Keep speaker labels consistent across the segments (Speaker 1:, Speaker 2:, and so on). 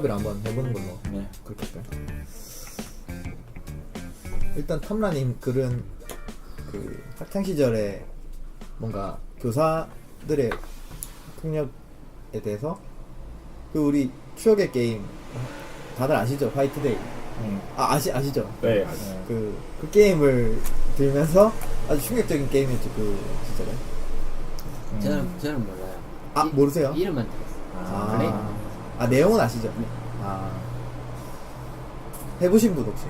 Speaker 1: 정답이라 한번 해보는 걸로.
Speaker 2: 네.
Speaker 1: 그렇게 할까요? 일단 탐라님 글은 그 학창 시절에 뭔가 교사들의 폭력에 대해서 그 우리 추억의 게임 다들 아시죠? 화이트데이. 아시죠?
Speaker 3: 네.
Speaker 1: 그 게임을 들면서 아주 충격적인 게임이었죠. 그 시절에.
Speaker 4: 저는 몰라요.
Speaker 1: 아, 모르세요?
Speaker 4: 이름만 들었어요. 블레이드.
Speaker 1: 내용은 아시죠? 해보신 분 혹시?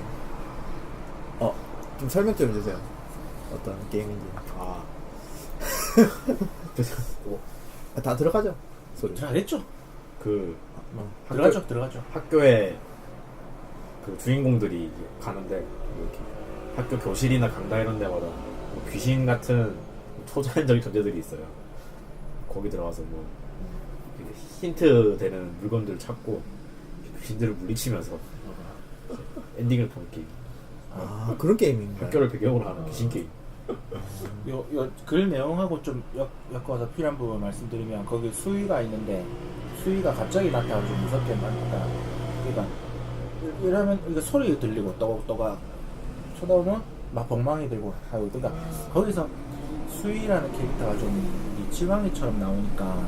Speaker 1: 좀 설명 좀 해주세요. 어떤 게임인지. 다 들어가죠? 소리.
Speaker 2: 들어가겠죠?
Speaker 3: 그
Speaker 2: 들어가죠.
Speaker 3: 학교에 그 주인공들이 가는데 이렇게 학교 교실이나 강당 이런 데마다 뭐 귀신 같은 초자연적인 존재들이 있어요. 거기 들어가서 뭐 이렇게 힌트 되는 물건들을 찾고 귀신들을 물리치면서 엔딩을 보는 게임.
Speaker 1: 그런 게임인가요?
Speaker 3: 학교를 배경으로 하는 귀신 게임.
Speaker 2: 요 글 내용하고 좀 엮어서 필요한 부분 말씀드리면 거기 수위가 있는데 수위가 갑자기 나타나서 무섭게 나타나. 그러니까 이러면 이거 소리 들리고 또가 쳐다보면 막 벙망이 들고 하고 그러니까 거기서 수위라는 캐릭터가 좀 이치광이처럼 나오니까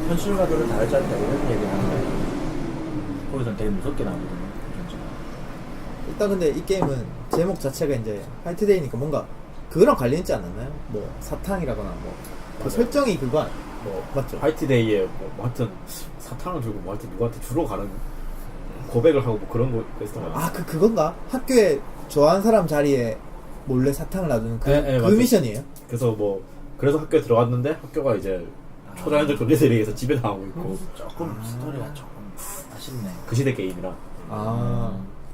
Speaker 2: 현실과도를 다르지 않다 이런 얘기를 하는 거예요. 거기서 되게 무섭게 나오거든요.
Speaker 1: 일단 근데 이 게임은 제목 자체가 이제 화이트데이니까 뭔가 그거랑 관련있지 않았나요? 뭐 사탕이라거나 그 설정이 그거 맞죠?
Speaker 3: 화이트데이에 뭐 하여튼 사탕을 들고 뭐 하여튼 누구한테 주러 가는 고백을 하고 뭐 그런 거 그랬던 거 같아요.
Speaker 1: 그건가? 학교에 좋아하는 사람 자리에 몰래 사탕을 놔두는 그
Speaker 3: 맞아요.
Speaker 1: 미션이에요?
Speaker 3: 그래서 학교에 들어갔는데 학교가 이제 초자연적 존재들에 의해서 지배 당하고 있고
Speaker 2: 조금 스토리가 조금 아쉽네.
Speaker 3: 그 시대 게임이라.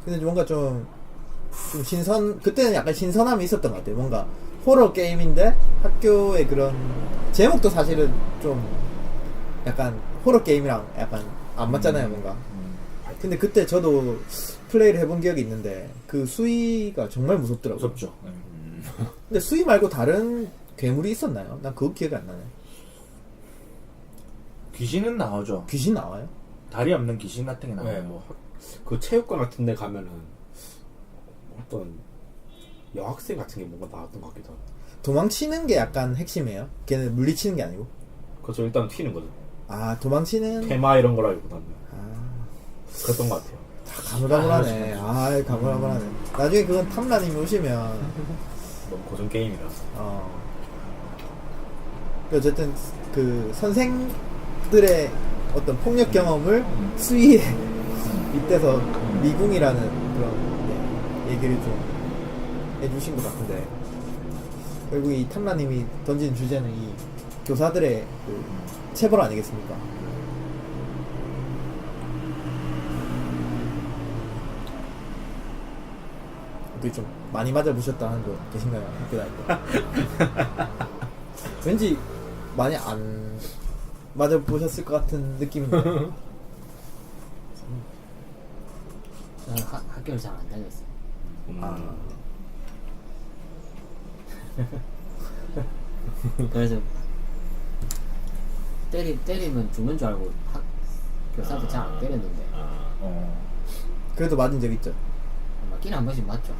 Speaker 1: 근데 뭔가 좀 그때는 약간 신선함이 있었던 것 같아요. 뭔가 호러 게임인데 학교의 그런 제목도 사실은 좀 약간 호러 게임이랑 약간 안 맞잖아요, 뭔가. 근데 그때 저도 플레이를 해본 기억이 있는데 그 수위가 정말 무섭더라고요.
Speaker 2: 무섭죠.
Speaker 1: 근데 수위 말고 다른 괴물이 있었나요? 난 그거 기억이 안 나네.
Speaker 2: 귀신은 나오죠.
Speaker 1: 귀신 나와요?
Speaker 2: 다리 없는 귀신 같은 게 나와요.
Speaker 3: 네, 그 체육관 같은 데 가면은 어떤 여학생 같은 게 뭔가 나왔던 것 같기도 하고.
Speaker 1: 도망치는 게 약간 핵심이에요? 걔는 물리치는 게 아니고?
Speaker 3: 그렇죠. 일단 튀는 거죠.
Speaker 1: 도망치는?
Speaker 3: 테마 이런 걸 알고 나면 그랬던 것 같아요.
Speaker 1: 다 가물가물하네. 가물가물하네. 나중에 그건 탐라님이 오시면
Speaker 3: 너무 고전 게임이라.
Speaker 1: 어쨌든 그 선생들의 어떤 폭력 경험을 수위에 빗대서 미궁이라는 그런 얘기를 좀 해주신 것 같은데 결국 이 탐라님이 던진 주제는 이 교사들의 그 체벌 아니겠습니까? 어떻게 좀 많이 맞아보셨다 하는 분 계신가요? 학교 다닐 때 왠지 많이 안 맞아보셨을 것 같은 느낌인데
Speaker 4: 저는 학교를 잘 안 다녔어요. 그래서 때리면 죽는 줄 알고 교사한테 잘 안 때렸는데
Speaker 1: 그래도 맞은 적 있죠?
Speaker 4: 맞기는 한 번씩 맞죠.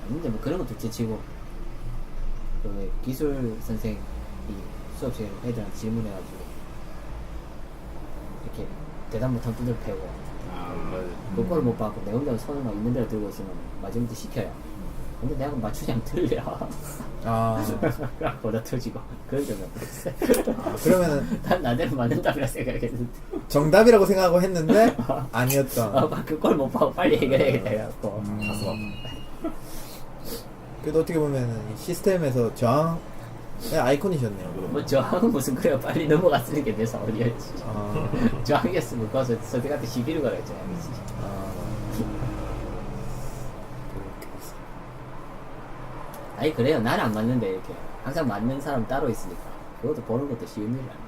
Speaker 4: 근데 뭐 그런 것도 제치고 그 기술 선생이 수업 시간에 애들한테 질문해가지고 이렇게 대답 못한 두들 패고 그거를 못 받고 내 혼자 손을 막 있는 대로 들고 있으면 마지막에 시켜요. 근데 내가 맞추지 않면 틀려. 보다 터지고 그런 적은 없었어요.
Speaker 1: 그러면은
Speaker 4: 난 나대로 맞는다고 생각했는데
Speaker 1: 정답이라고 생각하고 했는데 아니었던.
Speaker 4: 그걸 못 받고 빨리 해결해야겠다 해갖고
Speaker 3: 가슴
Speaker 1: 그래도 어떻게 보면은 이 시스템에서 저항의 아이콘이셨네요. 그럼.
Speaker 4: 뭐 저항은 무슨 그래요. 빨리 넘어갔으니까 내 사월이었지. 저항이었으면 거기서 선생한테 시비를 걸었죠. 아니 그래요. 나는 안 맞는데 이렇게 항상 맞는 사람 따로 있으니까 그것도 보는 것도 쉬운 일이 아니에요.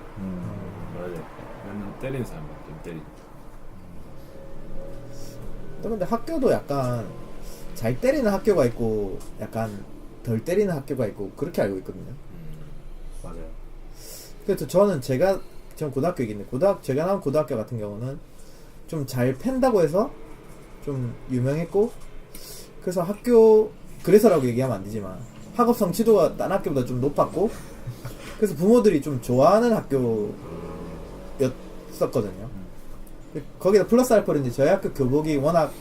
Speaker 5: 맞아요. 맨날 때리는 사람 좀 때리고.
Speaker 1: 근데 학교도 약간 잘 때리는 학교가 있고 약간 덜 때리는 학교가 있고 그렇게 알고 있거든요.
Speaker 3: 맞아요.
Speaker 1: 그래서 전 고등학교 얘기인데 제가 나온 고등학교 같은 경우는 좀 잘 팬다고 해서 좀 유명했고, 그래서 학교, 그래서라고 얘기하면 안 되지만 학업 성취도가 딴 학교보다 좀 높았고, 그래서 부모들이 좀 좋아하는 학교였었거든요. 거기다 플러스 알파로 이제 저희 학교 교복이 워낙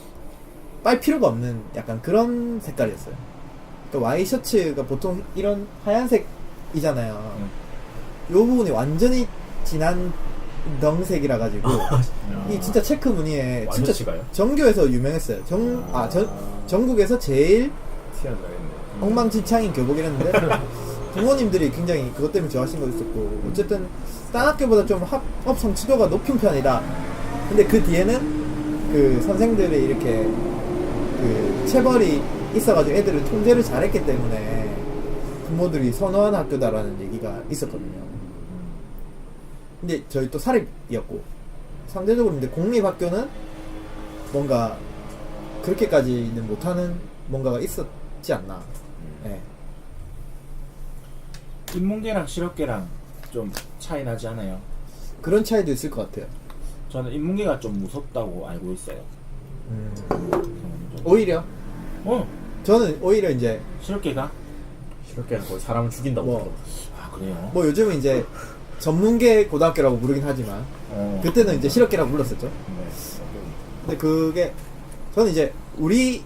Speaker 1: 빨 필요가 없는 약간 그런 색깔이었어요. 그러니까 와이셔츠가 보통 이런 하얀색이잖아요. 요 부분이 완전히 진한 덩색이라 가지고 이 진짜 체크 무늬에 진짜
Speaker 3: 와이셔츠가요?
Speaker 1: 전교에서 유명했어요. 전국에서 제일
Speaker 5: 티안 나겠네.
Speaker 1: 엉망진창인 교복이랬는데 부모님들이 굉장히 그것 때문에 좋아하신 것도 있었고, 어쨌든 딴 학교보다 좀 학업 성취도가 높은 편이다. 근데 그 뒤에는 그 선생들이 이렇게 그 체벌이 있어가지고 애들을 통제를 잘했기 때문에 부모들이 선호하는 학교다라는 얘기가 있었거든요. 근데 저희 또 사립이었고, 상대적으로 근데 공립학교는 뭔가 그렇게까지는 못하는 뭔가가 있었지 않나. 네.
Speaker 2: 인문계랑 실업계랑 좀 차이 나지 않아요?
Speaker 1: 그런 차이도 있을 것 같아요.
Speaker 2: 저는 인문계가 좀 무섭다고 알고 있어요.
Speaker 1: 오히려 저는 오히려 이제
Speaker 2: 실업계가?
Speaker 3: 이렇게는 거의 사람을 죽인다고.
Speaker 1: 뭐,
Speaker 2: 아 그래요?
Speaker 1: 뭐 요즘은 이제 전문계 고등학교라고 부르긴 하지만 그때는 이제 실업계라고 불렀었죠.
Speaker 2: 네.
Speaker 1: 근데 그게 저는 이제 우리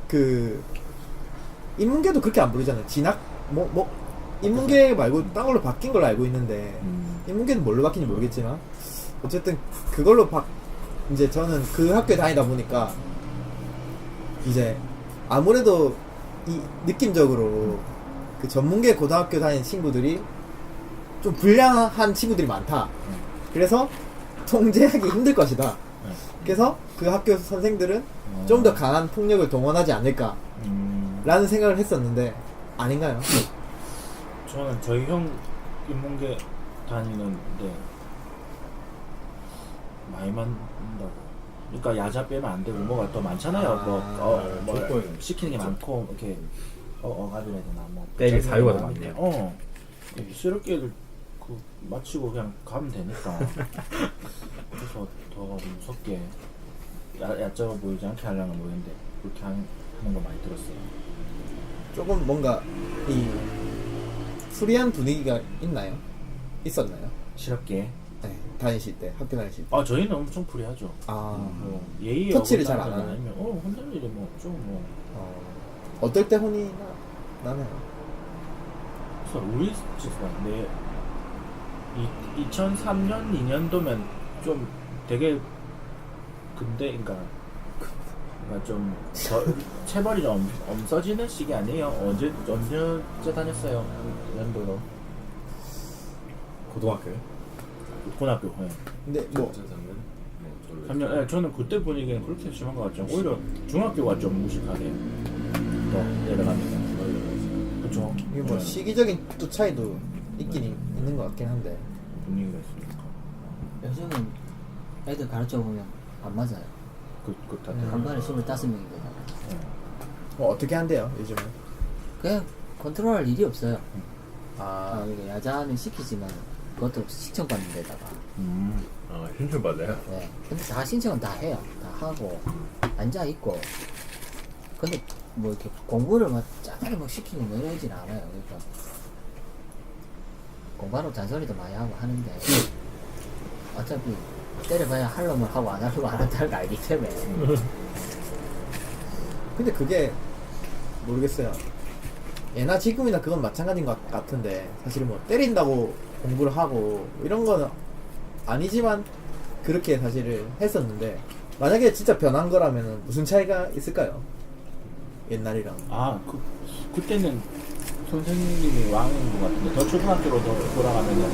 Speaker 1: 그 인문계도 그렇게 안 부르잖아요. 진학 인문계 말고 딴 걸로 바뀐 걸로 알고 있는데 인문계는 뭘로 바뀐지 모르겠지만 어쨌든 그걸로 이제 저는 그 학교에 다니다 보니까 이제 아무래도 이 느낌적으로 그 전문계 고등학교 다니는 친구들이 좀 불량한 친구들이 많다. 그래서 통제하기 힘들 것이다. 그래서 그 학교 선생들은 좀 더 강한 폭력을 동원하지 않을까 라는 생각을 했었는데 아닌가요?
Speaker 2: 저는 저희 형 인문계 다니는데 많이 만든다고. 그러니까 야자 빼면 안 되고 뭐가 또 많잖아요. 뭐
Speaker 5: 조건.
Speaker 2: 시키는 게 많고 이렇게 억압이라 해야 되나 뭐
Speaker 3: 때릴 사유가 더
Speaker 2: 많은데,
Speaker 3: 많네요.
Speaker 2: 실업계 애들 그 마치고 그냥 가면 되니까. 그래서 더 무섭게 야자가 보이지 않게 하려는 모르겠는데 그렇게 하는 거 많이 들었어요.
Speaker 1: 조금 뭔가 이 수리한 분위기가 있었나요?
Speaker 2: 실업계.
Speaker 1: 네, 다니실 때, 학교 다니실 때.
Speaker 2: 저희는 엄청 프리하죠.
Speaker 1: 뭐
Speaker 2: 예의
Speaker 1: 터치를 잘 안 하나요?
Speaker 2: 아니면 혼자는 일이 뭐좀뭐
Speaker 1: 어떨 때 혼이 나나요?
Speaker 2: 그래서 우리 집은 2003년 2년도면 좀 되게 그러니까 좀 체벌이 좀 없어지는 시기 아니에요? 언제 다녔어요? 연도로
Speaker 3: 고등학교요?
Speaker 2: 고등학교.
Speaker 1: 근데 뭐
Speaker 2: 3년. 네, 저는 그때 분위기는 그렇게 심한 것 같죠. 오히려 중학교가 좀 무식하게 더 내려가면 그렇죠.
Speaker 1: 이게 뭐 시기적인 또 차이도 있긴 있는 것 같긴 한데.
Speaker 2: 분위기가 있으니까
Speaker 4: 요즘은 애들 가르쳐 보면 안 맞아요.
Speaker 2: 그렇다.
Speaker 4: 한 반에 25명인데
Speaker 1: 어떻게 한대요 요즘은?
Speaker 4: 그냥 컨트롤할 일이 없어요.
Speaker 1: 아,
Speaker 4: 야자는 시키지만 그것도 신청받는 데다가.
Speaker 5: 신청 받아요?
Speaker 4: 네. 근데 다 신청은 다 해요. 다 하고 앉아 있고. 근데 뭐 이렇게 공부를 막 짜다리 막 시키고 뭐 이러진 않아요. 그러니까 공부하러 잔소리도 많이 하고 하는데 어차피 때려봐야 할 놈을 하고 안 하려고 안 한다는 거 알기 때문에.
Speaker 1: 근데 그게 모르겠어요. 예나 지금이나 그건 마찬가지인 것 같은데 사실 뭐 때린다고 공부를 하고 이런 거는 아니지만 그렇게 사실을 했었는데 만약에 진짜 변한 거라면 무슨 차이가 있을까요? 옛날이랑.
Speaker 2: 그때는 선생님이 왕인 것 같은데 더 초등학교로 돌아가면은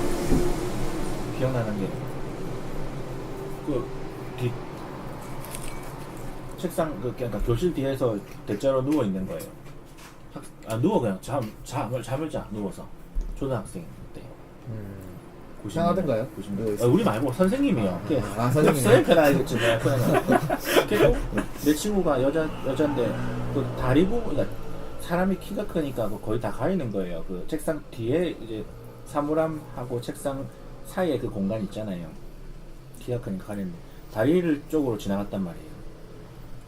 Speaker 2: 기억나는 게 책상 그러니까 교실 뒤에서 대자로 누워 있는 거예요. 누워 그냥 잠을 자 누워서 초등학생 때.
Speaker 1: 이상하던가요?
Speaker 2: 우리 말고 선생님이요.
Speaker 1: 선생님.
Speaker 2: 쌤 편하겠지 내가 그래도 내 친구가 여잔데 그 다리 부분 그러니까 사람이 키가 크니까 거의 다 가리는 거예요. 그 책상 뒤에 이제 사물함하고 책상 사이에 그 공간 있잖아요. 키가 크니까 가리는데 다리를 쪽으로 지나갔단 말이에요.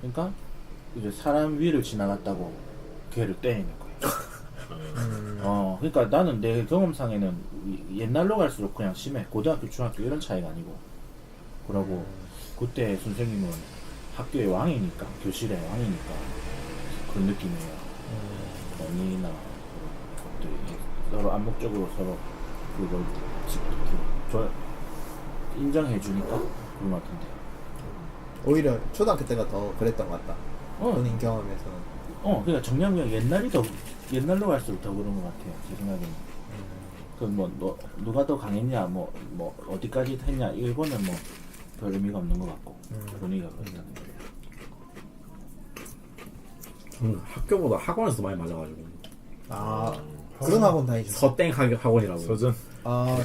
Speaker 2: 그러니까 이제 사람 위를 지나갔다고 걔를 때리는 거예요. 그러니까 나는 내 경험상에는 옛날로 갈수록 그냥 심해. 고등학교, 중학교 이런 차이가 아니고. 그러고 그때 선생님은 학교의 왕이니까, 교실의 왕이니까 그런 느낌이에요. 언니나 것들이 서로 암묵적으로 서로 그걸 인정해주니까 그런 것 같은데.
Speaker 1: 오히려 초등학교 때가 더 그랬던 것 같다. 본인 경험에서는.
Speaker 2: 그러니까 정량면 옛날로 갈수록 더 그런 것 같아요. 제 생각에는. 누가 더 강했냐, 뭐 어디까지 했냐, 이거는 뭐 별 의미가 없는 것 같고, 분위기가 그렇다는 거예요.
Speaker 3: 학교보다 학원에서 많이 맞아가지고.
Speaker 1: 그런 학원 다니셨어?
Speaker 3: 서땡 학원이라고.
Speaker 5: 서전.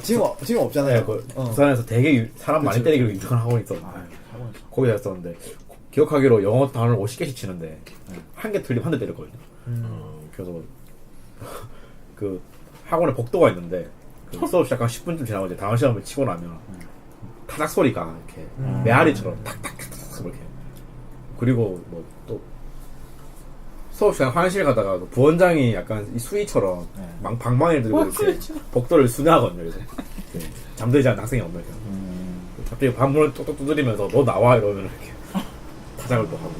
Speaker 1: 지금 없잖아요.
Speaker 3: 네, 부산에서 되게 사람 많이 때리기로 유명한 학원이 있었는데
Speaker 2: 학원에서.
Speaker 3: 거기 갔었는데 기억하기로 영어 단어를 50개씩 치는데 한 개 틀리면 한 대 때렸거든요. 그래서 그 학원에 복도가 있는데 그 수업 시작한 10분쯤 지나고 이제 다음 시험을 치고 나면 타작 소리가 이렇게 메아리처럼 탁탁탁탁 이렇게. 그리고 뭐 또 수업 시간 화장실 가다가 그 부원장이 약간 이 수위처럼 방망이를 들고 이렇게 복도를 순회하거든요. 그래서 잠들지 않는 학생이 없는 거예요. 갑자기 반문을 똑똑 두드리면서 너 나와 이러면 이렇게 타작을 또 하고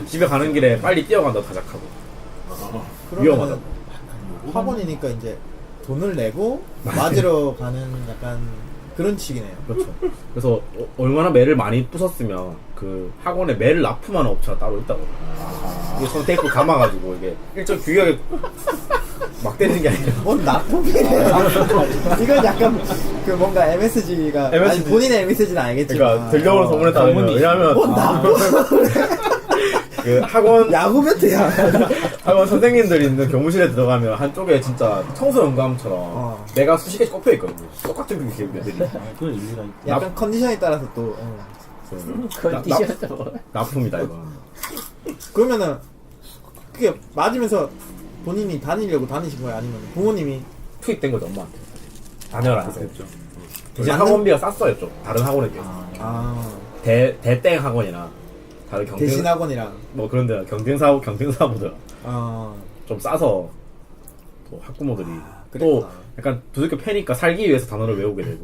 Speaker 3: 집에 가는 길에 빨리 뛰어간다 타작하고 위험하다고.
Speaker 1: 학원이니까 이제 돈을 내고 맞으러 가는 약간 그런 식이네요.
Speaker 3: 그렇죠. 그래서 얼마나 매를 많이 부쉈으면 그 학원에 매를 납품하는 업체가 따로 있다고. 이게 손 테이프 감아가지고 이게 일정 규격에 막 때리는 게 아니라.
Speaker 1: 뭔 납품이래요. 이건 약간 그 뭔가 MSG가 아니 본인의 MSG는 알겠지만.
Speaker 3: 그러니까 들려오는 소문에 따르면 왜냐면
Speaker 1: 뭔 납품?
Speaker 3: 그 학원
Speaker 1: 야구 배트야.
Speaker 3: 학원 선생님들이 있는 교무실에 들어가면 한쪽에 진짜 청소 연감처럼 내가 수십 개씩 꼽혀 있거든요. 똑같은 그 기업들이.
Speaker 2: 그런 의미가 있다.
Speaker 1: 약간 컨디션에 따라서 또.
Speaker 4: 컨디션도 뭐.
Speaker 3: 납품이다 이거.
Speaker 1: 그러면은 그게 맞으면서 본인이 다니려고 다니신 거예요? 아니면 부모님이?
Speaker 3: 투입된 거죠 엄마한테. 다녀라 해서 했죠. 이제 학원비가 쌌어요 좀 다른 학원에 비해서. 대땡 학원이나 다른 경쟁
Speaker 1: 대신 학원이랑
Speaker 3: 뭐 그런데 경쟁사보다 좀 싸서 또 학부모들이 또 약간 두들겨 패니까 살기 위해서 단어를 외우게 되고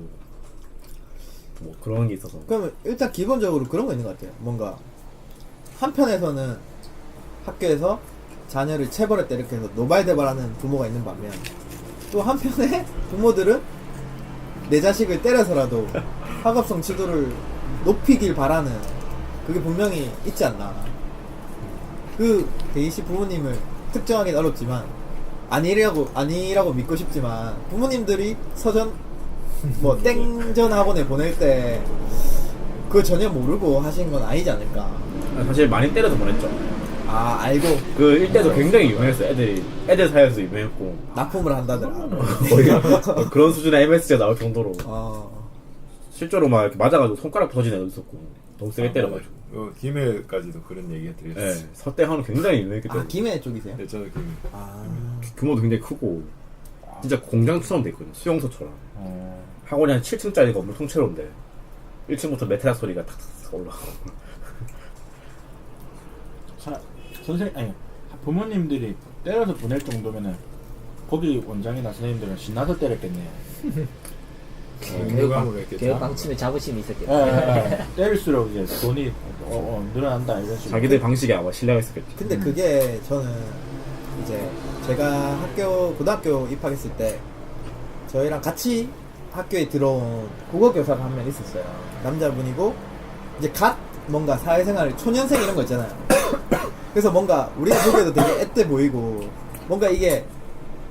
Speaker 3: 뭐 그런 게 있어서.
Speaker 1: 그러면 일단 기본적으로 그런 거 있는 것 같아요. 뭔가 한편에서는 학교에서 자녀를 체벌했다 이렇게 해서 노발대발하는 부모가 있는 반면 또 한편에 부모들은 내 자식을 때려서라도 학업성 지도를 높이길 바라는 그게 분명히 있지 않나. 그 데이시 부모님을 특정하기는 어렵지만 아니라고 믿고 싶지만 부모님들이 서전 뭐 땡전 학원에 보낼 때 그걸 전혀 모르고 하신 건 아니지 않을까.
Speaker 3: 사실 많이 때려서 보냈죠.
Speaker 1: 알고
Speaker 3: 그 일대도 굉장히 유명했어요. 애들 사이에서 유명했고
Speaker 1: 납품을 한다더라.
Speaker 3: 거의 그런 수준의 MSG가 나올 정도로 실제로 막 이렇게 맞아가지고 손가락 부서진 애도 있었고 너무 세게 때려가지고.
Speaker 5: 김해까지도 그런 얘기가 들렸어요.
Speaker 3: 네, 서대학은 굉장히 유명했기 때문에.
Speaker 1: 김해 쪽이세요?
Speaker 5: 네, 저는 김해.
Speaker 3: 규모도 굉장히 크고 진짜 공장처럼 돼 있거든요. 수용소처럼. 학원이 한 7층짜리 건물 통째로인데 1층부터 메탈 소리가 탁탁 올라가고.
Speaker 2: 부모님들이 때려서 보낼 정도면은 거기 원장이나 선생님들은 신나서 때렸겠네요.
Speaker 4: 교육 방침에 자부심이 있었겠네.
Speaker 2: 때릴수록 이제 돈이 늘어난다 이런 식으로.
Speaker 3: 자기들 방식에 아마 신뢰가 있었겠죠.
Speaker 1: 근데 그게 저는 이제 제가 고등학교 입학했을 때 저희랑 같이 학교에 들어온 국어교사가 한 명 있었어요. 남자분이고 이제 갓 뭔가 사회생활 초년생 이런 거 있잖아요. 그래서 뭔가 우리가 보기에도 되게 앳돼 보이고 뭔가 이게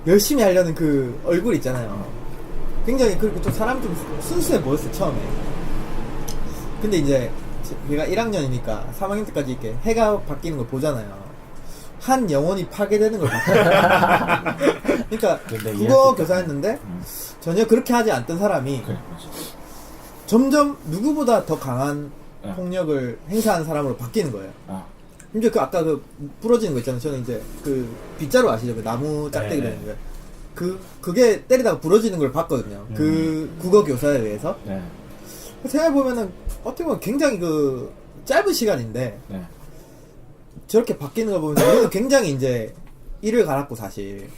Speaker 1: 열심히 하려는 그 얼굴 있잖아요. 굉장히 그리고 좀 사람이 좀 순수해 보였어요 처음에. 근데 이제 제가 1학년이니까 3학년 때까지 이렇게 해가 바뀌는 걸 보잖아요. 한 영혼이 파괴되는 걸 봤어요. 그러니까 국어 교사였는데 전혀 그렇게 하지 않던 사람이 점점 누구보다 더 강한 폭력을 행사하는 사람으로 바뀌는 거예요. 심지어 그 아까 그 부러지는 거 있잖아요. 저는 이제 그 빗자루 아시죠? 그 나무 짝대기 되는 거. 그게 때리다가 부러지는 걸 봤거든요. 그 국어 교사에 의해서. 생각해보면은 어떻게 보면 굉장히 그 짧은 시간인데
Speaker 2: 네.
Speaker 1: 저렇게 바뀌는 걸 보면 우리는 굉장히 이제 이를 갈았고 사실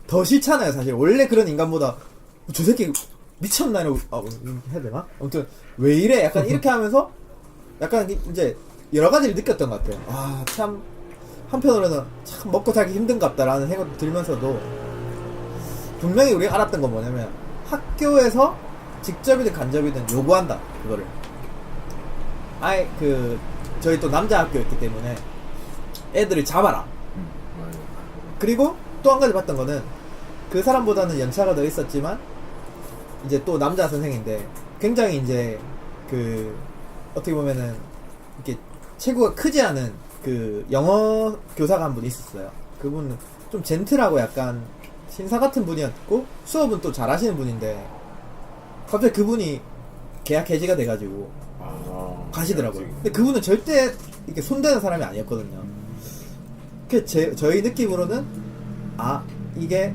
Speaker 1: 더 싫잖아요. 사실 원래 그런 인간보다 저 새끼 미쳤나 이러고 해야 되나? 아무튼 왜 이래? 약간 이렇게 하면서 약간 이제 여러 가지를 느꼈던 것 같아요. 아 참 한편으로는 참 먹고 살기 힘든갑다라는 생각도 들면서도 분명히 우리가 알았던 건 뭐냐면 학교에서 직접이든 간접이든 요구한다 그거를. 아예 그 저희 또 남자 학교였기 때문에 애들을 잡아라.
Speaker 5: 맞아요.
Speaker 1: 그리고 또 한 가지 봤던 거는 그 사람보다는 연차가 더 있었지만 이제 또 남자 선생인데 굉장히 이제 그 어떻게 보면은 이렇게 체구가 크지 않은 그 영어 교사가 한 분 있었어요. 그분은 좀 젠틀하고 약간 신사 같은 분이었고 수업은 또 잘하시는 분인데 갑자기 그분이 계약 해지가 돼가지고 가시더라고요. 근데 그분은 절대 이렇게 손대는 사람이 아니었거든요. 그 저희 느낌으로는 아 이게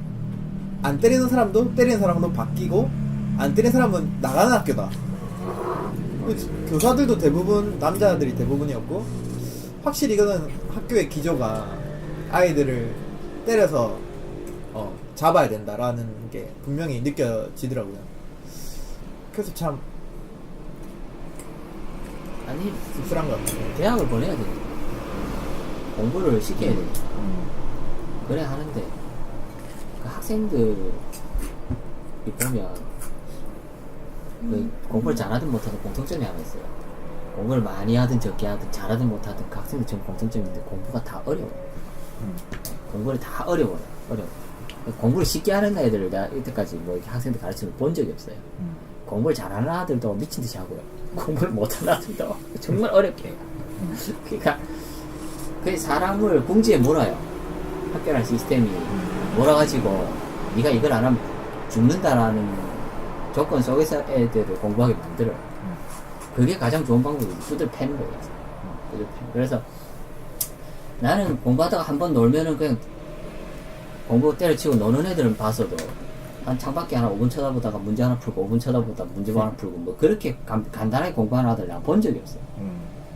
Speaker 1: 안 때리는 사람도 때리는 사람도 바뀌고 안 때리는 사람은 나가는 학교다. 교사들도 대부분 남자들이 대부분이었고 확실히 이거는 학교의 기조가 아이들을 때려서 잡아야 된다라는 게 분명히 느껴지더라고요. 그래서 참
Speaker 4: 아니
Speaker 1: 씁쓸한 것 같아요.
Speaker 4: 대학을 보내야 돼. 공부를 시켜야 돼. 그래 하는데 그 학생들이 보면 그 공부를 잘하든 못하든 공통점이 하나 있어요. 공부를 많이 하든 적게 하든 잘하든 못하든 그 학생들 전 공통점인데 공부가 다 어려워. 공부를 다 어려워요. 공부를 쉽게 하는 애들을 내가 이때까지 뭐 이렇게 학생들 가르치는 본 적이 없어요. 공부를 잘하는 아들도 미친 듯이 하고요. 공부를 못하는 아들도 정말 어렵게 해요. 그러니까 그 사람을 궁지에 몰아요. 학교라는 시스템이 몰아가지고 네가 이걸 안 하면 죽는다라는 조건 속에서 애들을 공부하게 만들어요. 그게 가장 좋은 방법이지. 두들 패는 거예요. 두들 패는. 그래서 나는 공부하다가 한번 놀면은 그냥 공부 때려치고 노는 애들은 봤어도 한 창밖에 하나 5분 쳐다보다가 문제 하나 풀고 5분 쳐다보다 문제 하나 풀고 뭐 그렇게 간단하게 공부하는 아들 내가 본 적이 없어요.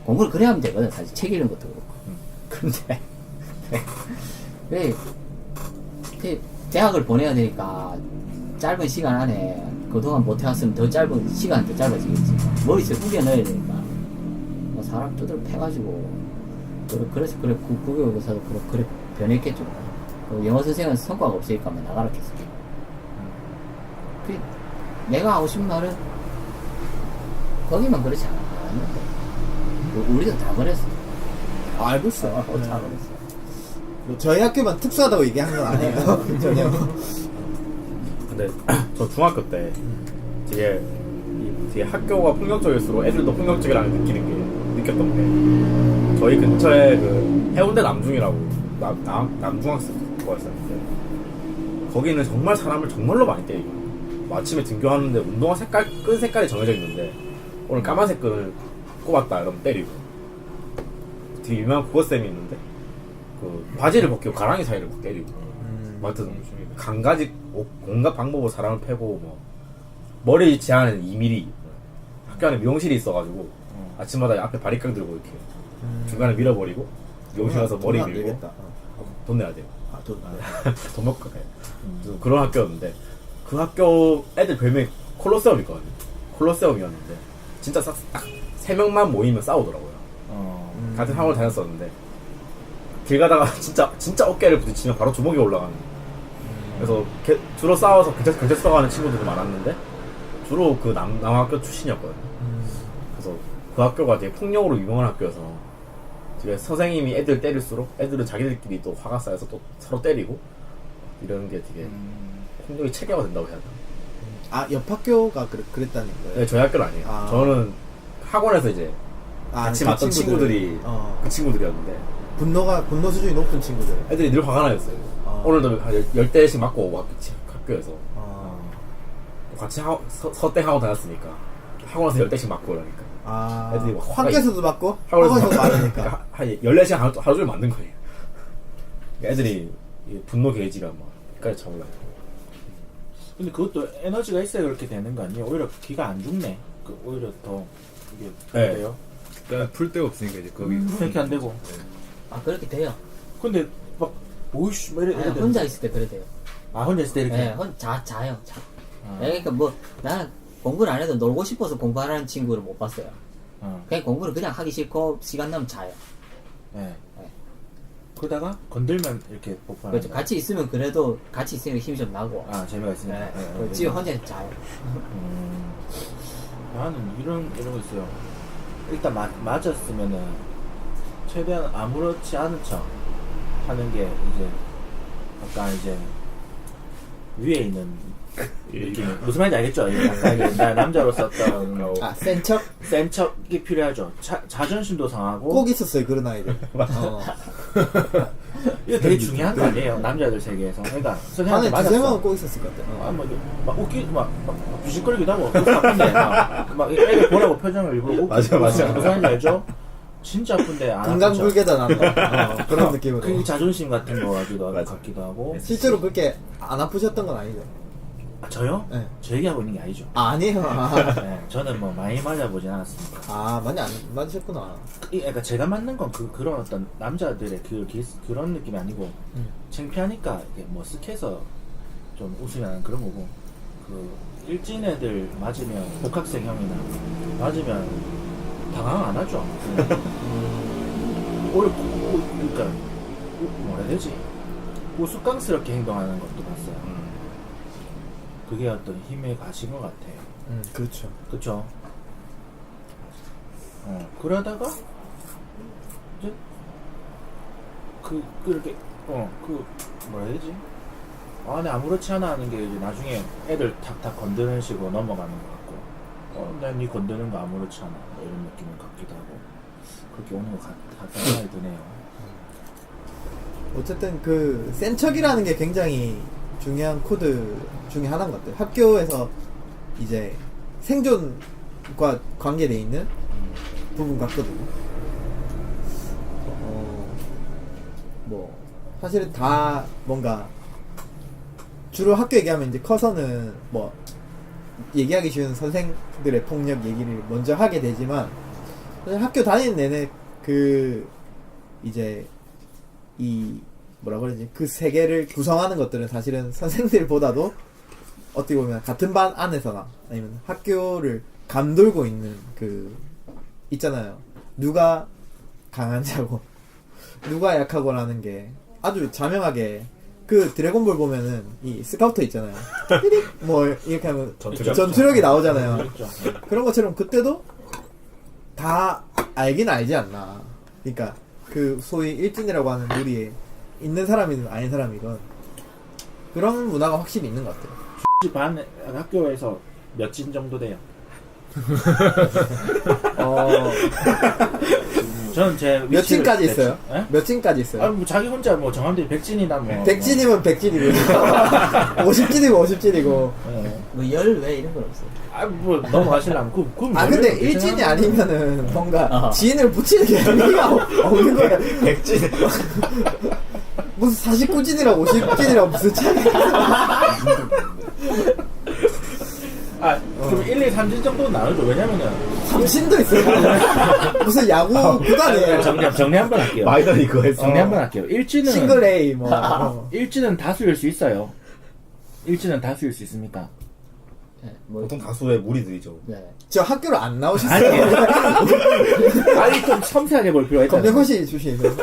Speaker 4: 공부를 그래야 하면 되거든. 사실 책 읽는 것도 그렇고. 근데 그 대학을 보내야 되니까 짧은 시간 안에 그동안 못해왔으면 더 짧은 시간 더 짧아지겠지. 머릿속에 우겨 넣어야 되니까 뭐 사람 두들 패가지고 그래서 그래 국어교사도 그래 변했겠죠. 영어 선생은 성과가 없으니까 나가라 했어. 그 내가 하고 싶은 말은 거기만 그렇지 않았는데 우리도 다 그랬어.
Speaker 1: 알고 있어요.
Speaker 4: 다 그랬어.
Speaker 1: 뭐 저희 학교만 특수하다고 얘기한 건 아니에요. 전혀.
Speaker 3: 근데 저 중학교 때 되게 학교가 폭력적일수록 애들도 폭력적이라는 느꼈던 게 저희 근처에 그 해운대 남중이라고 남중학교였었는데 거기는 정말 사람을 정말로 많이 때리고 아침에 등교하는데 운동화 끈 색깔이 정해져 있는데 오늘 까만색 끈을 꼽았다 이러면 때리고 되게 유명한 국어쌤이 있는데 그 바지를 벗기고 가랑이 사이를 막 때리고 하여튼 간가지 온갖 방법으로 사람을 패고 뭐 머리 제한은 2mm 학교 안에 미용실이 있어가지고 아침마다 앞에 바리깡 들고 이렇게 중간에 밀어버리고 미용실 가서 머리
Speaker 1: 돈 안
Speaker 3: 밀고
Speaker 1: 되겠다.
Speaker 3: 돈 내야 돼요.
Speaker 1: 돈
Speaker 3: 돈 먹고 가요. 그런 학교였는데 그 학교 애들 별명이 콜로세움이거든요. 콜로세움이었는데 진짜 딱 3명만 모이면 싸우더라고요. 같은 학원을 다녔었는데 길 가다가 진짜 어깨를 부딪히면 바로 주먹이 올라가는. 그래서 주로 싸워서 경찰서 가는 친구들도 많았는데 주로 그 남학교 출신이었거든요. 그래서 그 학교가 되게 폭력으로 유명한 학교여서 되게 선생님이 애들 때릴수록 애들은 자기들끼리 또 화가 쌓여서 또 서로 때리고 이러는 게 되게 폭력이 체계화 된다고 해야 되나?
Speaker 1: 아, 옆 학교가 그랬다는 거예요?
Speaker 3: 네, 저희 학교는 아니에요.
Speaker 1: 아.
Speaker 3: 저는 학원에서 이제 같이
Speaker 1: 그
Speaker 3: 맞던 친구들이 그 친구들이었는데
Speaker 1: 분노 수준이 높은 친구들.
Speaker 3: 애들이 늘 화가 나였어요. 오늘도 한 10대씩 맞고 오고 학교에서 같이 서대 학원 다녔으니까 학원에서 10대씩 맞고 그러니까 애들이 막
Speaker 1: 학교에서도 맞고
Speaker 3: 학원에서
Speaker 1: 학원에서도 맞으니까
Speaker 3: 한 14시간 하루 종일 맞는 거예요. 애들이 분노 게이지가 막 끝까지 차올라요.
Speaker 2: 근데 그것도 에너지가 있어야 그렇게 되는 거 아니에요? 오히려 기가 안 죽네. 그 오히려 더 이게
Speaker 5: 네.
Speaker 2: 돼요.
Speaker 5: 일단 풀 데가 없으니까 이제 거기
Speaker 2: 그렇게 안 되고.
Speaker 4: 아 그렇게 돼요.
Speaker 2: 근데 막 오이씨 막 이래
Speaker 4: 아니, 혼자 있을 때 그래 돼요.
Speaker 2: 아 혼자 있을 때 이렇게.
Speaker 4: 네, 자요. 자.
Speaker 2: 아.
Speaker 4: 그러니까 뭐 나는 공부를 안 해도 놀고 싶어서 공부하라는 친구를 못 봤어요. 그냥 공부를 그냥 하기 싫고 시간 나면 자요.
Speaker 2: 네.
Speaker 4: 네.
Speaker 2: 그러다가 건들면 이렇게 폭발하는
Speaker 4: 그렇죠.
Speaker 2: 거야.
Speaker 4: 같이 있으면 그래도 같이 있으면 힘이 좀 나고.
Speaker 2: 아 재미가 있으니까.
Speaker 4: 네.
Speaker 2: 네.
Speaker 4: 지금 혼자 자요.
Speaker 2: 나는 이런 거 있어요. 일단 맞았으면은 최대한 아무렇지 않은 척 하는 게 이제 약간 이제 위에 있는 느낌. 무슨 말인지 알겠죠? 이게 약간 이게 나 남자로서 어떤
Speaker 1: 센 척?
Speaker 2: 센 척이 필요하죠. 자존심도 상하고.
Speaker 1: 꼭 있었어요 그런 아이들.
Speaker 2: 이거 되게 중요한 거 아니에요? 남자들 세계에서. 그러니까 선생님한테
Speaker 1: 안에 두세 명은
Speaker 2: 맞았어.
Speaker 1: 꼭 있었을 것 같아요.
Speaker 2: 막 웃기 막 비식거리기도 하고 아픈데 막 애들 보라고 표정을 일부러 웃고.
Speaker 3: 맞아.
Speaker 2: 무슨 말인지 알죠? 진짜 아픈데 안 아프죠.
Speaker 1: 금강불개다 난다. 그런 느낌으로.
Speaker 2: 그 자존심 같은 거 같기도
Speaker 3: 맞아.
Speaker 2: 하고.
Speaker 1: 실제로 그렇게 안 아프셨던 건 아니죠?
Speaker 2: 아, 저요?
Speaker 1: 네.
Speaker 2: 저 얘기하고 있는 게 아니죠.
Speaker 1: 아니에요.
Speaker 2: 네, 저는 뭐 많이 맞아보진 않았습니다.
Speaker 1: 많이 안 맞으셨구나.
Speaker 2: 그러니까 제가 맞는 건 그런 어떤 남자들의 그런 느낌이 아니고 창피하니까 이게 뭐 쓱해서 좀 웃으면 그런 거고 그 일진 애들 맞으면 복학생 형이나 맞으면 당황 안 하죠. 그러니까 뭐라 해야 되지? 우스꽝스럽게 행동하는 것도 봤어요. 그게 어떤 힘의 가신 것 같아요.
Speaker 1: 그렇죠.
Speaker 2: 그쵸? 그러다가, 이제, 그렇게, 뭐라 해야 되지? 내 아무렇지 않아 하는 게 이제 나중에 애들 탁탁 건드는 식으로 넘어가는 것 같고, 난 니 건드는 거 아무렇지 않아. 이런 느낌을 갖기도 하고, 그렇게 오는 것 같다는 생각이 드네요.
Speaker 1: 어쨌든 그 센 척이라는 게 굉장히 중요한 코드 중에 하나인 것 같아요. 학교에서 이제 생존과 관계되어 있는 부분 같거든요. 뭐 사실은 다 뭔가 주로 학교 얘기하면 이제 커서는 뭐 얘기하기 쉬운 선생들의 폭력 얘기를 먼저 하게 되지만 사실 학교 다니는 내내 그 이제 이 뭐라 그러지 그 세계를 구성하는 것들은 사실은 선생들보다도 어떻게 보면 같은 반 안에서나 아니면 학교를 감돌고 있는 그 있잖아요. 누가 강한 자고 누가 약하고라는 게 아주 자명하게 그 드래곤볼 보면은 이 스카우터 있잖아요. 삐릭 뭐 이렇게 하면 전투력이 나오잖아요.
Speaker 2: 그렇죠.
Speaker 1: 그런 것처럼 그때도 다 알긴 알지 않나. 그러니까 그 소위 일진이라고 하는 무리에 있는 사람이든 아닌 사람이든 그런 문화가 확실히 있는 것 같아요.
Speaker 2: 반 학교에서 몇 진 정도 돼요? 저는 제
Speaker 1: 몇
Speaker 2: 위치를-
Speaker 1: 찐까지 있어요?
Speaker 2: 예?
Speaker 1: 몇 찐까지 있어요?
Speaker 2: 뭐 자기 혼자 뭐 정함들이 100진이나 뭐
Speaker 1: 100진이면 100진이고 50진이고 50진이고
Speaker 4: 뭐 열 왜 이런 건 없어요.
Speaker 2: 뭐 넘어가실라면
Speaker 1: 근데 일진이 아니면은 뭔가 지인을 붙이는 게 의미가 없는 거야.
Speaker 3: 100진
Speaker 1: 무슨 49진이랑 50진이랑 무슨 차이가
Speaker 2: 그럼 1, 2, 3진 정도 나누죠. 왜냐면은
Speaker 1: 3진도 있어요. 무슨 야구 구단이에요.
Speaker 2: 정리 한번 할게요.
Speaker 3: 마이너리그 했어.
Speaker 2: 정리 한번 할게요. 일진은
Speaker 1: 싱글 A 뭐
Speaker 2: 일진은 다수일 수 있어요. 일진은 다수일 수 있습니까?
Speaker 4: 네, 뭐,
Speaker 3: 보통 다수의 무리들이죠.
Speaker 4: 네.
Speaker 1: 저 학교를 안 나오셨어요.
Speaker 2: 아니 좀 섬세하게 볼 필요가 있다.
Speaker 1: 검정고시 주시는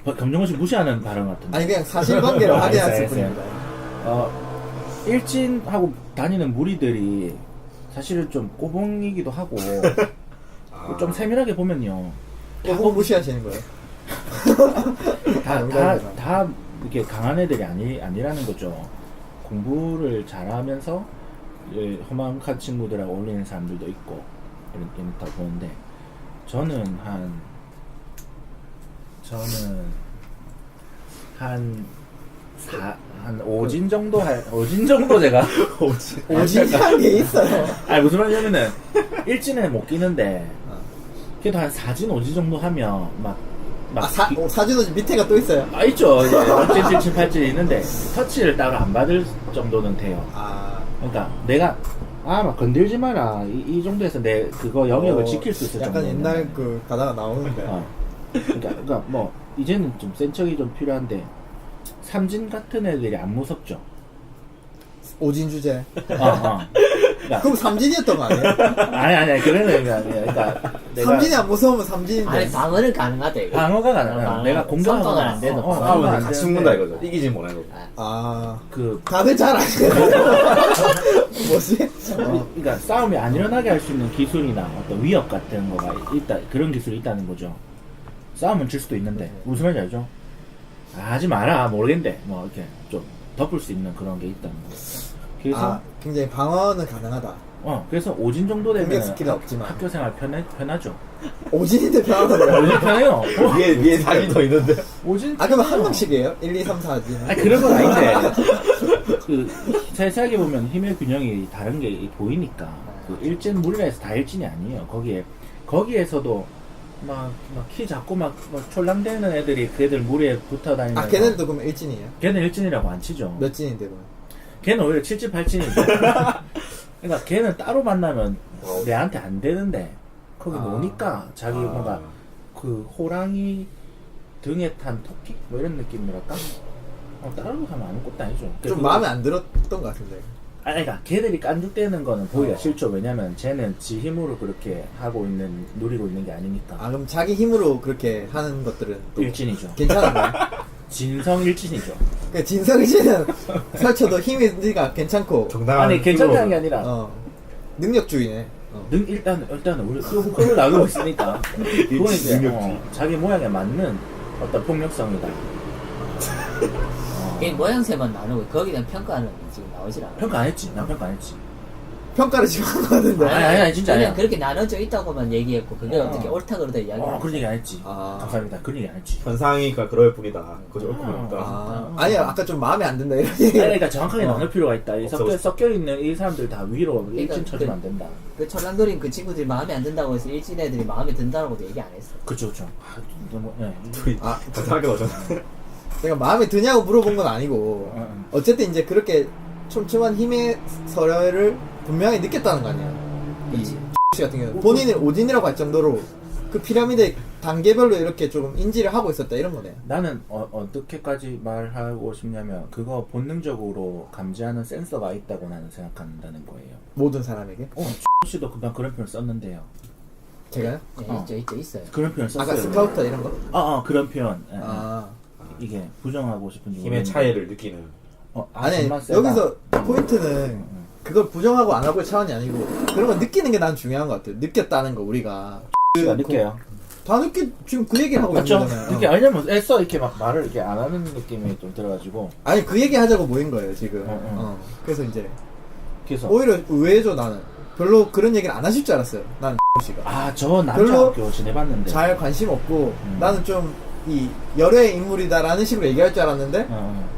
Speaker 2: 검정고시 무시하는 발언 같은데.
Speaker 1: 아니 그냥 사실관계를 확인했을
Speaker 2: 알겠어요.
Speaker 1: 뿐입니다.
Speaker 2: 일진하고 다니는 무리들이 사실은 좀 꼬봉이기도 하고 좀 세밀하게 보면요.
Speaker 1: 뭐 무시하시는 거예요?
Speaker 2: 다 이렇게 강한 애들이 아니라는 거죠. 공부를 잘하면서 험한 친구들하고 어울리는 사람들도 있고 이렇다 보는데 저는 한 5진 정도 5진 정도 제가
Speaker 1: 오진이라는 게 있어요.
Speaker 2: 아니 무슨 말이냐면은 일진에 못 끼는데 그래도 한 4진 5진 정도 하면
Speaker 1: 사진호지 밑에가 또 있어요.
Speaker 2: 있죠. 6진 7진 8진 있는데 터치를 따로 안 받을 정도는 돼요. 그러니까 내가 막 건들지 마라. 이 정도에서 내 그거 영역을 지킬 수 있을
Speaker 1: 약간
Speaker 2: 정도면.
Speaker 1: 옛날 그 가다가 나오는데.
Speaker 2: 그러니까 뭐 이제는 좀 센 척이 좀 필요한데 삼진 같은 애들이 안 무섭죠.
Speaker 1: 오진 주제.
Speaker 2: 그러니까
Speaker 1: 그럼 삼진이었던 거 아니에요?
Speaker 2: 아니 그런 의미가 아니야. 그러니까 내가
Speaker 1: 삼진이 안 무서우면 삼진인데.
Speaker 4: 아니 방어는 가능하다 이거.
Speaker 2: 방어가 가능해.
Speaker 4: 방어.
Speaker 2: 내가 공격하거나
Speaker 4: 선방은 안 돼도 방어는
Speaker 2: 방어가
Speaker 3: 싸우면
Speaker 2: 안
Speaker 3: 같이
Speaker 2: 되는데
Speaker 3: 죽는다 이거죠. 이기진 못하는 거고.
Speaker 2: 그
Speaker 1: 다들 잘 아시네. 뭐지?
Speaker 2: 그러니까 싸움이 안 일어나게 할 수 있는 기술이나 어떤 위협 같은 거가 있다. 그런 기술이 있다는 거죠. 싸우면 질 수도 있는데 무슨 말인지 알죠? 하지 마라 모르겠는데 뭐 이렇게 좀 덮을 수 있는 그런 게 있다는 거. 그래서
Speaker 1: 굉장히 방어는 가능하다.
Speaker 2: 그래서 오진 정도 되면
Speaker 1: 공격 스킬은 없지만.
Speaker 2: 학교 생활 편하죠.
Speaker 1: 오진인데 편하다고요?
Speaker 2: 오진 편해요.
Speaker 3: 위에 사진 더 있는데.
Speaker 2: 오진
Speaker 1: 아, 그러면 한
Speaker 2: 편해요.
Speaker 1: 명씩이에요? 1, 2, 3, 4진.
Speaker 2: 아니 그런 건 아닌데 그 세세하게 보면 힘의 균형이 다른 게 보이니까 그 일진 무리라해서 다 일진이 아니에요. 거기에서도 막 키 작고 막 촐랑대는 애들이 그 애들 무리에 붙어 다니면서
Speaker 1: 걔네들도 그러면 일진이에요?
Speaker 2: 걔는 일진이라고 안 치죠.
Speaker 1: 몇 진인데 그러면?
Speaker 2: 걔는 오히려 7진 8진인데 그러니까 걔는 따로 만나면 내한테 안 되는데 거기 노니까 자기 뭔가 그 호랑이 등에 탄 토끼? 뭐 이런 느낌이랄까? 따로 가면 아무것도 아니죠.
Speaker 1: 좀 마음에 안 들었던 것 같은데.
Speaker 2: 그러니까 걔들이 깐죽대는 거는 보기가 싫죠. 왜냐면 쟤는 지 힘으로 그렇게 누리고 있는 게 아니니까.
Speaker 1: 그럼 자기 힘으로 그렇게 하는 것들은 또
Speaker 2: 일진이죠.
Speaker 1: 괜찮은가요?
Speaker 2: 진성 일진이죠.
Speaker 1: 그 진성이 씨는 설쳐도 힘이니까 괜찮고.
Speaker 2: 아니 괜찮다는 게 아니라
Speaker 1: 능력주의네.
Speaker 2: 일단은 우리 끌고 나가고 있으니까 그건 이제 자기 모양에 맞는 어떤 폭력성이다.
Speaker 4: 이 모양새만 나누고 거기에 대한 평가는 지금 나오질 않아.
Speaker 2: 평가 안 했지. 난 평가 안 했지.
Speaker 1: 평가를 지금 한 거 같은데.
Speaker 2: 아니, 진짜
Speaker 4: 그냥
Speaker 2: 아니야.
Speaker 4: 그렇게 나눠져 있다고만 얘기했고 그게 어떻게 옳다 그러다 이야기.
Speaker 2: 그런 얘기 안 했지.
Speaker 1: 아.
Speaker 2: 감사합니다. 그런 얘기 안 했지.
Speaker 3: 현상이니까 그럴 뿐이다. 그저 옳고 그럽다.
Speaker 1: 아니야, 아까 좀 마음에 안 든다 이런 얘기.
Speaker 2: 그러니까 정확하게 나눌 필요가 있다. 이
Speaker 3: 없어.
Speaker 2: 섞여 있는 이 사람들 다 위로
Speaker 4: 그러니까
Speaker 2: 일진 쳐주면 안 된다.
Speaker 4: 그 철랑거린 그 친구들이 마음에 안 든다고 해서 일진 애들이 마음에 든다고도 얘기 안 했어.
Speaker 2: 그쵸. 너무
Speaker 3: 둘이 이상하게 오셨네.
Speaker 1: 내가 마음에 드냐고 물어본 건 아니고 어쨌든 이제 그렇게 촘촘한 힘의 서열을 분명히 느꼈다는 거 아니야. 이 X 같은 경우는 본인을 오진이라고 할 정도로 그 피라미드 단계별로 이렇게 좀 인지를 하고 있었다 이런 거네.
Speaker 2: 나는 어떻게까지 말하고 싶냐면 그거 본능적으로 감지하는 센서가 있다고 나는 생각한다는 거예요.
Speaker 1: 모든 사람에게.
Speaker 2: 씨도 금방 그런 표현 썼는데요.
Speaker 1: 제가요?
Speaker 4: 네, 있어요.
Speaker 2: 그런 표현 썼어요.
Speaker 1: 아까 스카우터 이런 거?
Speaker 2: 그런 표현. 예. 이게 부정하고 싶은지
Speaker 3: 힘의
Speaker 2: 모르겠는데.
Speaker 3: 차이를 느끼는.
Speaker 1: 아니
Speaker 2: 정말 세다.
Speaker 1: 여기서 포인트는 그걸 부정하고 안 하고의 차원이 아니고 그런 거 느끼는 게 난 중요한 것 같아요. 느꼈다는 거 우리가
Speaker 2: X가 느껴요.
Speaker 1: 다 지금 그 얘기를 하고 있는
Speaker 2: 맞죠?
Speaker 1: 거잖아요.
Speaker 2: 이렇게 왜냐면 애써 이렇게 막 말을 이렇게 안 하는 느낌이 좀 들어가지고
Speaker 1: 아니 그 얘기 하자고 모인 거예요 지금. 그래서 이제
Speaker 2: 그래서
Speaker 1: 오히려 의외죠 나는. 별로 그런 얘기를 안 하실 줄 알았어요. 난 씨가.
Speaker 2: 저 남자
Speaker 1: 별로
Speaker 2: 학교 지내봤는데
Speaker 1: 잘 관심 없고 나는 좀 이 열애의 인물이다라는 식으로 얘기할 줄 알았는데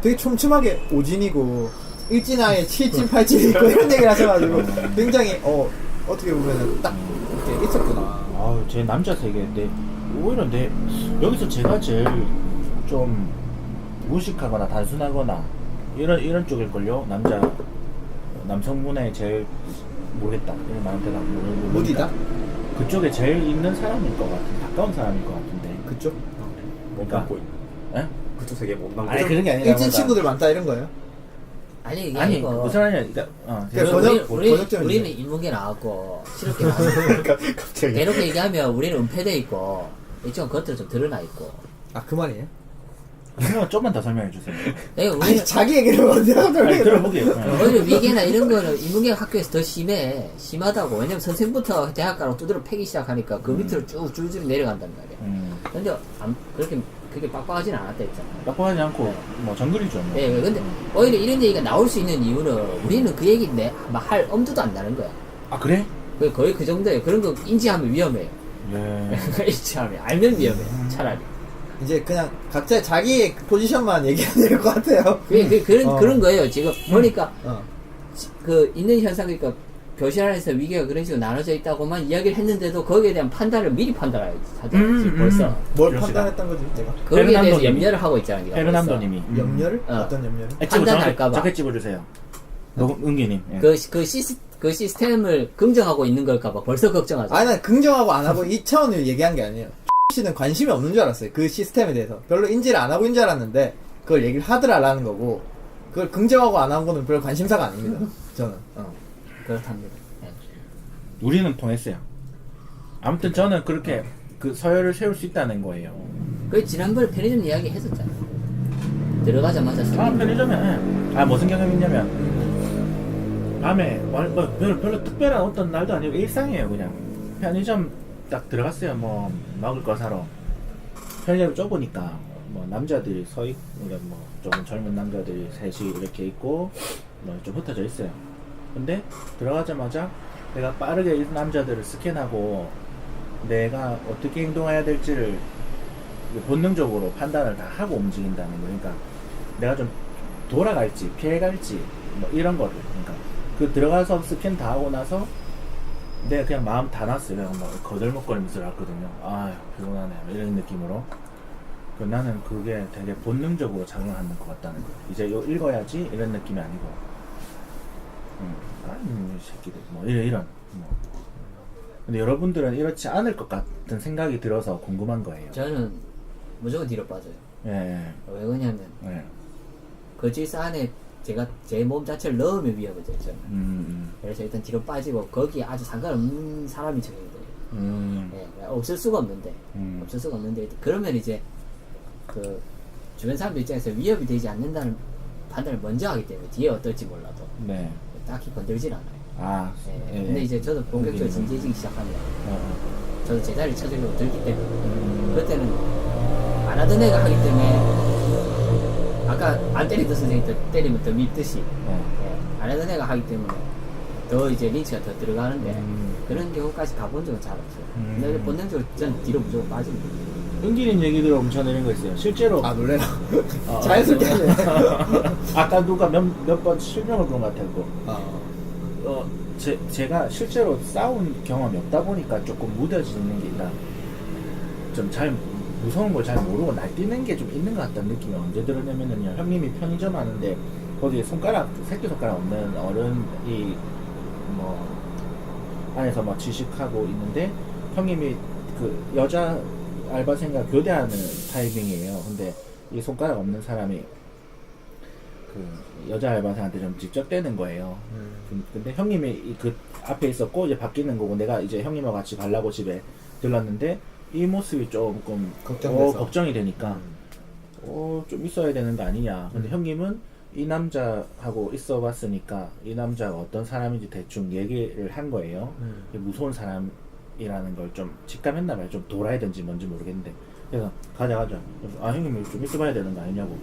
Speaker 1: 되게 촘촘하게 오진이고 일진아에 7진 8진 있고 이런 얘기를 하셔가지고 굉장히 어떻게 보면은 딱 이렇게 있었구나.
Speaker 2: 제 남자 세계인데 오히려 여기서 제가 제일 좀 무식하거나 단순하거나 이런 쪽일걸요. 남성분의 제일 모르겠다 이런 말한테가
Speaker 1: 무디다?
Speaker 2: 그쪽에 제일 있는 사람일 것 같은 가까운 사람일 것 같은데
Speaker 1: 그쪽?
Speaker 3: 못
Speaker 2: 그러니까.
Speaker 3: 담고 있는.
Speaker 2: 에?
Speaker 3: 그쪽 세계 못 담고
Speaker 2: 아니
Speaker 3: 있는.
Speaker 2: 그런 게 아니라
Speaker 1: 일진 친구들 많다 이런 거예요?
Speaker 4: 아니 이게
Speaker 2: 아니
Speaker 4: 아니고
Speaker 2: 무슨 말이냐
Speaker 1: 그러니까 번역점이지.
Speaker 4: 우리는 인문계 나왔고 실업계 나왔고
Speaker 3: 갑자기.
Speaker 4: 대놓고 얘기하면 우리는 은폐돼 있고 이쪽은 겉으로 좀 드러나 있고.
Speaker 1: 그 말이에요?
Speaker 2: 그냥 좀만 더 설명해 주세요.
Speaker 4: 내가
Speaker 1: 아니
Speaker 4: 우리는
Speaker 1: 자기 얘기를 먼저
Speaker 2: 아니
Speaker 1: 하더라고요.
Speaker 2: 들어보게요.
Speaker 4: 오히려 위계나 이런 거는 인문계 학교에서 더 심하다고. 왜냐면 선생부터 대학가로 두드러 패기 시작하니까 그 밑으로 쭉 줄줄이 내려간단 말이야. 근데 그렇게 빡빡하진 않았다 했잖아.
Speaker 2: 빡빡하지 않고 뭐 정글이죠. 뭐.
Speaker 4: 네, 근데 오히려 이런 얘기가 나올 수 있는 이유는 우리는 그 얘기 할 엄두도 안 나는 거야.
Speaker 2: 그래?
Speaker 4: 거의 그 정도예요. 그런 거 인지하면 위험해요.
Speaker 2: 예.
Speaker 4: 인지하면 알면 위험해. 차라리.
Speaker 1: 이제 그냥 각자 자기의 포지션만 얘기해야 될 것 같아요.
Speaker 4: 그런 거예요. 지금 보니까
Speaker 1: 어.
Speaker 4: 그 있는 현상, 그러니까 교실 안에서 위계가 그런 식으로 나눠져 있다고만 이야기를 했는데도 거기에 대한 판단을 미리 판단해야지. 벌써.
Speaker 1: 뭘
Speaker 2: 그럽시다.
Speaker 1: 판단했던 거지 제가?
Speaker 4: 거기에 대해서
Speaker 2: 페르난도님이.
Speaker 4: 염려를 하고 있잖아. 네가
Speaker 2: 페르난도님이.
Speaker 1: 염려를?
Speaker 4: 어.
Speaker 1: 어떤 염려를?
Speaker 4: 판단할까봐.
Speaker 2: 적게 집어주세요. 은기님. 예.
Speaker 4: 그 시스템을 긍정하고 있는 걸까봐 벌써 걱정하죠.
Speaker 1: 아니, 난 긍정하고 안 하고 이 차원을 얘기한 게 아니에요. 씨는 관심이 없는 줄 알았어요. 그 시스템에 대해서. 별로 인지를 안 하고 있는 줄 알았는데, 그걸 얘기를 하더라라는 거고, 그걸 긍정하고 안 한 거는 별 관심사가 아닙니다. 저는.
Speaker 4: 그렇답니다. 네.
Speaker 2: 우리는 통했어요. 아무튼 저는 그렇게 그 서열을 세울 수 있다는 거예요.
Speaker 4: 그 지난번에 편의점 이야기 했었잖아요. 들어가자마자
Speaker 2: 편의점에 무슨 경험이 있냐면 밤에 뭐 별로 특별한 어떤 날도 아니고 일상이에요. 그냥 편의점 딱 들어갔어요. 뭐 먹을 거 사러. 편의점이 좁으니까 뭐 남자들이 서 있고 뭐 조금 젊은 남자들이 셋이 이렇게 있고 뭐 좀 흩어져 있어요. 근데 들어가자마자 내가 빠르게 이 남자들을 스캔하고 내가 어떻게 행동해야 될지를 본능적으로 판단을 다 하고 움직인다는 거. 그러니까 내가 좀 돌아갈지 피해갈지 뭐 이런 거를, 그러니까 그 들어가서 스캔 다 하고 나서 내가 그냥 마음 다 놨어요. 그냥 막 거들먹거리면서 왔거든요. 아 피곤하네 이런 느낌으로. 나는 그게 되게 본능적으로 작용하는 것 같다는 거예요. 이제 이거 읽어야지 이런 느낌이 아니고 아니 이 새끼들 뭐 이런 뭐. 근데 여러분들은 이렇지 않을 것 같은 생각이 들어서 궁금한 거예요.
Speaker 4: 저는 무조건 뒤로 빠져요.
Speaker 2: 예.
Speaker 4: 왜 그러냐면
Speaker 2: 예.
Speaker 4: 그 질서 안에 제가 제 몸 자체를 넣으면 위험해져요. 저는. 그래서 일단 뒤로 빠지고 거기에 아주 상관없는 사람이 적용돼요. 예, 없을 수가 없는데 없을 수가 없는데 그러면 이제 그 주변 사람들 입장에서 위협이 되지 않는다는 판단을 먼저 하기 때문에 뒤에 어떨지 몰라도
Speaker 2: 네.
Speaker 4: 딱히 건들진 않아요.
Speaker 2: 아.
Speaker 4: 예,
Speaker 2: 예.
Speaker 4: 근데 이제 저도 본격적으로 진지해지기 시작하면 저도 제자리를 찾으려고 들기 때문에 그때는 안 하던 애가 하기 때문에 아까 안 때리던 선생님이 더 때리면 더 밉듯이 예, 안 하던 애가 하기 때문에 더 이제 린치가 더 들어가는데 그런 경우까지 가본 적은 잘 없어요. 근데 본능적으로 전 뒤로 무조건 빠집니다.
Speaker 2: 은기님 얘기 들어보면 저는 이런 거 있어요. 실제로
Speaker 1: 아, 놀래라. 자연스럽게 하네.
Speaker 2: 아까 누가 몇 번 실명을 그런 것 같았고
Speaker 1: 아,
Speaker 2: 제가 실제로 싸운 경험이 없다 보니까 조금 무뎌지는 게 있다. 좀 잘 무서운 걸 잘 모르고 날뛰는 게 좀 있는 것 같다는 느낌이 언제 들었냐면요. 형님이 편의점 하는데 거기에 새끼손가락 없는 어른이 뭐 안에서 막 지식하고 있는데 형님이 그 여자 알바생과 교대하는 타이밍이에요. 근데 이 손가락 없는 사람이 그 여자 알바생한테 좀 직접대는 거예요. 근데 형님이 그 앞에 있었고 이제 바뀌는 거고 내가 이제 형님하고 같이 가려고 집에 들렀는데 이 모습이 조금 걱정이 되니까 좀 있어야 되는 거 아니냐. 근데 형님은 이 남자하고 있어 봤으니까 이 남자가 어떤 사람인지 대충 얘기를 한 거예요. 무서운 사람이라는 걸 좀 직감했나 봐요. 좀 돌아야든지 뭔지 모르겠는데. 그래서 가자. 아 형님 좀 있어 봐야 되는 거 아니냐고.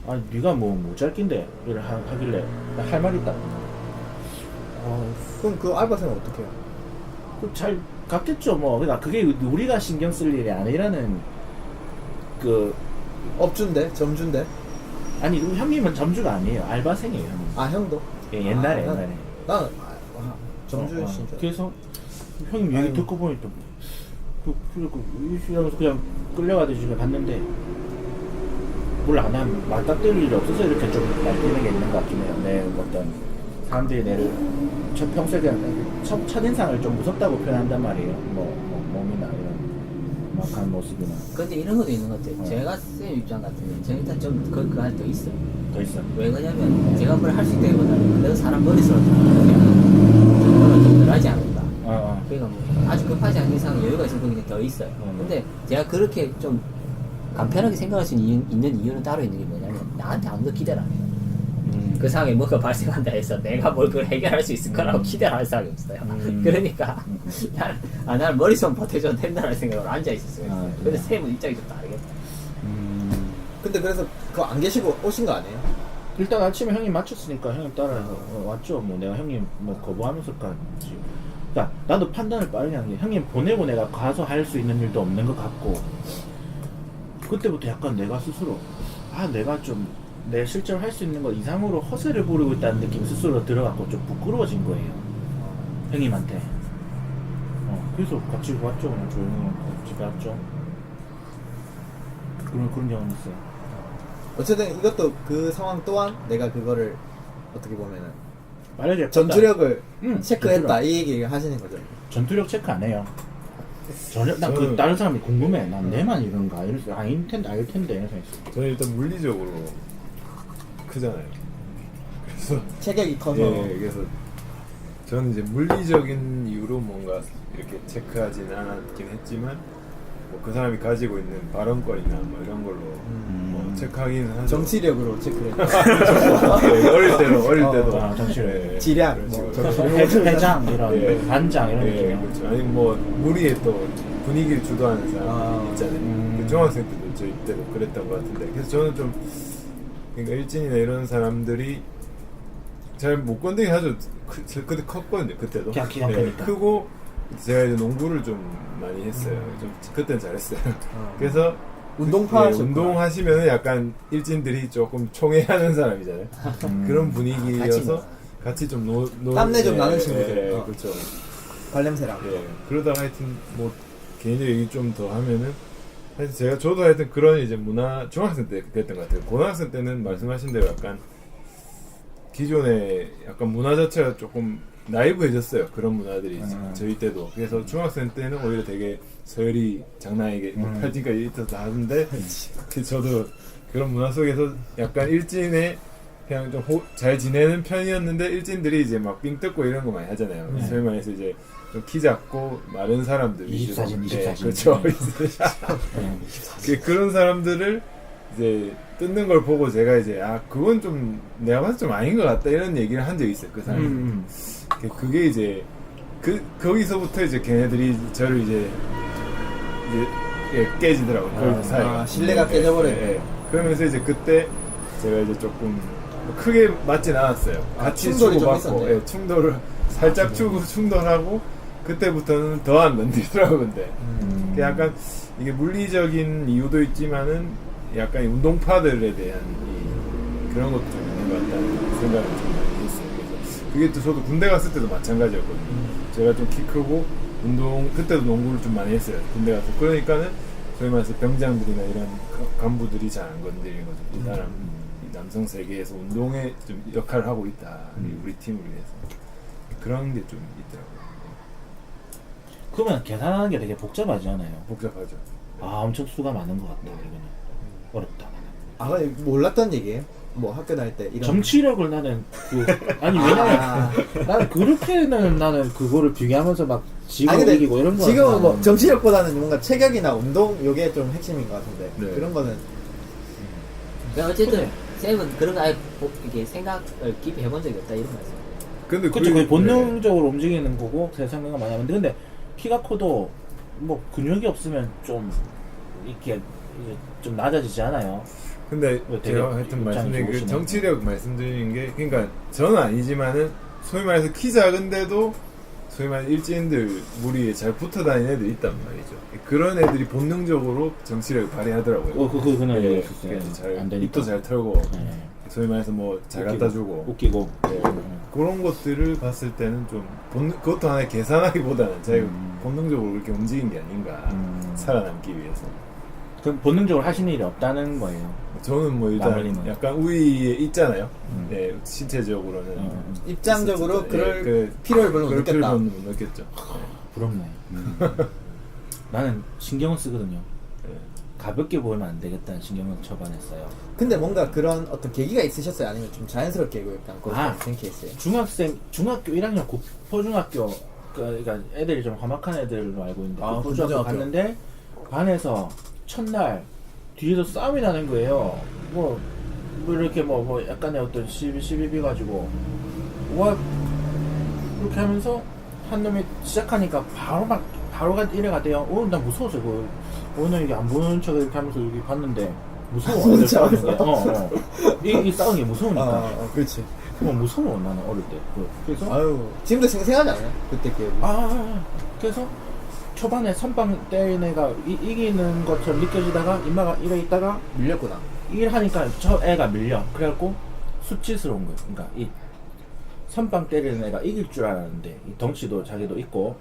Speaker 2: 아 네가 뭐 짧긴데 이를 하길래 나 할 말 있다.
Speaker 1: 그럼 그 알바생은 어떻게 해요?
Speaker 2: 잘 갔겠죠 뭐. 그러니까 그게 우리가 신경 쓸 일이 아니라는 그
Speaker 1: 업주인데? 점주인데?
Speaker 2: 아니 형님은 점주가 아니에요. 알바생이에요. 형님.
Speaker 1: 아, 형도?
Speaker 2: 예, 옛날에.
Speaker 1: 나는 점주 진짜.
Speaker 2: 그래서 형님 얘기 듣고 보니까 이러면서 그냥 끌려가듯이 집에 갔는데 몰라 난 맞닥뜨릴 일이 없어서 이렇게 좀 날뛰는 게 있는 것 같긴 해요. 내 어떤 사람들이 내를 평소에 그냥 첫인상을 좀 무섭다고 표현한단 말이에요. 몸이나 이런 막한 모습이나.
Speaker 4: 근데 이런 것도 있는 것 같아요. 제가 쌤 입장 같으면 저는 일단 좀 그 안에 더 있어요.
Speaker 2: 더 있어.
Speaker 4: 왜 그러냐면 제가 뭘 할 수 있다기보다는 그래도 사람 머릿속으로 좀 덜하지 않을까. 그러니까 뭐 아주 급하지 않은 이상 여유가 있으면 그게 더 있어요. 근데 제가 그렇게 좀 간편하게 생각할 수 있는 이유는 따로 있는 게 뭐냐면 나한테 아무도 기대를 안 해요. 그 상황에 뭐가 발생한다 해서 내가 뭘 그걸 해결할 수 있을 거라고 기대를 할 사람이 없어요. 그러니까 나는 머릿속 버텨줘도 된다는 생각으로 앉아있었어요. 근데 쌤은 입장이 좀 다르겠다.
Speaker 2: 근데
Speaker 1: 그래서 그거 안 계시고 오신 거 아니에요?
Speaker 2: 일단 아침에 형님 맞췄으니까 형님 따라서 왔죠. 뭐 내가 형님 뭐 거부하면서까지. 그러니까 나도 판단을 빠르게 하는 게 형님 보내고 내가 가서 할 수 있는 일도 없는 것 같고 그때부터 약간 내가 스스로 내가 좀 내 실제로 할 수 있는 것 이상으로 허세를 부리고 있다는 느낌이 스스로 들어갔고 좀 부끄러워진 거예요. 형님한테. 그래서 같이 왔죠. 그냥 조용히 집에 왔죠. 그런 경험이 있어요.
Speaker 1: 어쨌든 이것도 그 상황 또한 내가 그거를 어떻게 보면은
Speaker 2: 만약에
Speaker 1: 전투력을
Speaker 2: 응,
Speaker 1: 체크했다
Speaker 2: 전투력.
Speaker 1: 이 얘기 하시는 거죠.
Speaker 2: 전투력 체크 안 해요. 전혀 난 그 다른 사람이 궁금해. 난 내만 이런가 이래서 아닐 텐데 알 텐데 이런 생각했어.
Speaker 5: 저는 일단 물리적으로 크잖아요. 그래서
Speaker 1: 체격이 커서
Speaker 5: 예, 그래서 저는 이제 물리적인 이유로 뭔가 이렇게 체크하지는 않았긴 했지만 뭐 그 사람이 가지고 있는 발언권이나 뭐 이런 걸로 뭐 체크하기는 하죠.
Speaker 1: 정치력으로 체크했다.
Speaker 5: 예, 어릴 때도
Speaker 2: 아, 정치력.
Speaker 5: 예,
Speaker 1: 지략,
Speaker 5: 그런
Speaker 1: 뭐
Speaker 5: 식으로.
Speaker 1: 정치력.
Speaker 2: 회장 이런
Speaker 5: 예.
Speaker 2: 반장 이런
Speaker 5: 예,
Speaker 2: 느낌이야.
Speaker 5: 그렇죠. 아니 뭐 무리에 또 분위기를 주도하는 사람
Speaker 1: 아.
Speaker 5: 있잖아요. 그 중학생 때도 저희 때도 그랬던 것 같은데 그래서 저는 좀 그러니까 일진이나 이런 사람들이 잘 못 건드리긴 하죠. 그때 컸거든요. 그때도.
Speaker 2: 그냥 키가 크니까.
Speaker 5: 크고 제가 이제 농구를 좀 많이 했어요. 좀 그때는 잘했어요. 그래서
Speaker 1: 운동파
Speaker 5: 예, 운동하시면 약간 일진들이 조금 총애하는 사람이잖아요. 그런 분위기여서 같이 좀
Speaker 1: 땀내 좀
Speaker 5: 예,
Speaker 1: 나는 친구들.
Speaker 5: 예,
Speaker 1: 어.
Speaker 5: 그렇죠.
Speaker 1: 발냄새랑.
Speaker 5: 예. 그러다가 하여튼 뭐 개인적 얘기 좀 더 하면은 하여튼 저도 하여튼 그런 이제 문화 중학생 때 그랬던 것 같아요. 고등학생 때는 말씀하신 대로 약간 기존의 약간 문화 자체가 조금 나이브해졌어요. 그런 문화들이 저희 때도. 그래서 중학생 때는 오히려 되게 서열이 장난이게 뭐 팔찌까지 있어서 하는데 저도 그런 문화 속에서 약간 일진의 그냥 좀 잘 지내는 편이었는데 일진들이 이제 막 삥 뜯고 이런 거 많이 하잖아요. 소위 말해서 이제 좀 키 작고 마른 사람들 위주로.
Speaker 2: 24진,
Speaker 5: 네,
Speaker 2: 24진.
Speaker 5: 그렇죠.
Speaker 2: 네.
Speaker 5: 그런 사람들을 이제 뜯는 걸 보고 제가 이제 그건 좀 내가 봐서 좀 아닌 것 같다 이런 얘기를 한 적이 있어요. 그 사람이. 그게 이제 거기서부터 이제 걔네들이 저를 이제 예, 깨지더라고요. 그 사이가.
Speaker 1: 신뢰가 깨져버려요.
Speaker 5: 예. 그러면서 이제 그때 제가 이제 조금 크게 맞진 않았어요. 같이
Speaker 1: 충돌이 좀
Speaker 5: 주고받고
Speaker 1: 있었네요.
Speaker 5: 예, 충돌을 살짝 충돌하고 그때부터는 더 안 건드리더라고. 근데 약간 이게 물리적인 이유도 있지만은 약간 이 운동파들에 대한 그런 것도 좀 있는 것 같다는 생각을 좀 많이 했어요. 그래서 그게 또 저도 군대 갔을 때도 마찬가지였거든요. 제가 좀 키 크고 그때도 농구를 좀 많이 했어요. 군대 가서. 그러니까는 소위 말해서 병장들이나 이런 간부들이 잘 안 건드리는 거죠. 이 사람, 이 남성 세계에서 운동에 좀 역할을 하고 있다. 우리 팀을 위해서. 그런 게 좀 있더라고요.
Speaker 2: 그러면 계산하는 게 되게 복잡하지 않아요?
Speaker 5: 복잡하죠.
Speaker 2: 엄청 수가 많은 것 같다. 이거는 어렵다.
Speaker 1: 근데 몰랐던 얘기예요? 뭐 학교 다닐 때 이런.
Speaker 2: 정치력을 나는 아니 왜냐면 나는 그렇게는 나는 그거를 비교하면서 막 지고
Speaker 1: 아니, 근데
Speaker 2: 이기고 이런 거
Speaker 1: 지금은 뭐 정치력보다는 뭔가 체격이나 운동 요게 좀 핵심인 것 같은데
Speaker 5: 네.
Speaker 1: 그런 거는
Speaker 4: 그러니까 어쨌든 쌤은 그런 거 아예 이게 생각을 깊이 해본 적이 없다 이런 말씀.
Speaker 5: 근데
Speaker 2: 그렇죠. 그게 본능적으로 움직이는 거고 생각을 많이 하는데 근데 키가 커도 뭐 근육이 없으면 좀 이렇게 이제 좀 낮아지지 않아요.
Speaker 5: 근데
Speaker 2: 되게
Speaker 5: 제가 하여튼
Speaker 2: 입장이
Speaker 5: 말씀드린 그
Speaker 2: 좋으시네.
Speaker 5: 정치력 말씀드리는 게 그러니까 저는 아니지만은 소위 말해서 키 작은데도 소위 말해 일진들 무리에 잘 붙어 다니는 애들이 있단 말이죠. 그런 애들이 본능적으로 정치력을 발휘하더라고요.
Speaker 2: 그거는
Speaker 5: 예,
Speaker 2: 있었어요.
Speaker 5: 그러니까 잘
Speaker 2: 안 되니까.
Speaker 5: 입도 잘 털고
Speaker 2: 네.
Speaker 5: 소위 말해서 뭐 잘 갖다 주고
Speaker 2: 웃기고.
Speaker 5: 예, 그런 것들을 봤을 때는 좀 그것도 하나의 계산하기보다는 자기가 본능적으로 그렇게 움직인 게 아닌가 살아남기 위해서.
Speaker 2: 그럼 본능적으로 하시는 일이 없다는 거예요.
Speaker 5: 저는 뭐 일단
Speaker 2: 나머지는.
Speaker 5: 약간 우위에 있잖아요. 예, 신체적으로는
Speaker 1: 입장적으로
Speaker 5: 있었죠.
Speaker 1: 그럴
Speaker 5: 예, 그
Speaker 1: 필요를 별로 못
Speaker 5: 그럴
Speaker 1: 느꼈다.
Speaker 5: 필요는 못 느꼈죠.
Speaker 2: 부럽네. 나는 신경을 쓰거든요.
Speaker 5: 예.
Speaker 2: 가볍게 보이면 안 되겠다는 신경을 처반했어요.
Speaker 1: 근데 뭔가 그런 어떤 계기가 있으셨어요? 아니면 좀 자연스럽게 그냥 그렇게 생각했어요?
Speaker 2: 중학교 1학년 국포중학교 그러니까 애들이 좀 험악한 애들로 알고 있는데 국포중학교
Speaker 1: 국포중학교.
Speaker 2: 갔는데 반에서 첫날 뒤에서 싸움이 나는 거예요. 뭐 이렇게 뭐 약간의 어떤 시비 가지고 와 이렇게 하면서 한 놈이 시작하니까 바로 이래 가대요. 나 무서워서 오늘 이게 안 보는 척 이렇게 하면서 여기 봤는데 무서워. 애들 싸우는 게. 이 싸우는 게 무서우니까.
Speaker 1: 그렇지.
Speaker 2: 무서워 나는 어릴 때. 그래서
Speaker 1: 아유, 지금도 생생하지 않아요? 그때 기억이.
Speaker 2: 그래서 초반에 선빵 때린 애가 이기는 것처럼 느껴지다가 임마가 이래 있다가
Speaker 1: 밀렸구나.
Speaker 2: 일하니까 저 애가 밀려. 그래갖고 수치스러운 거예요. 그러니까 이 선빵 때리는 애가 이길 줄 알았는데 이 덩치도 자기도 있고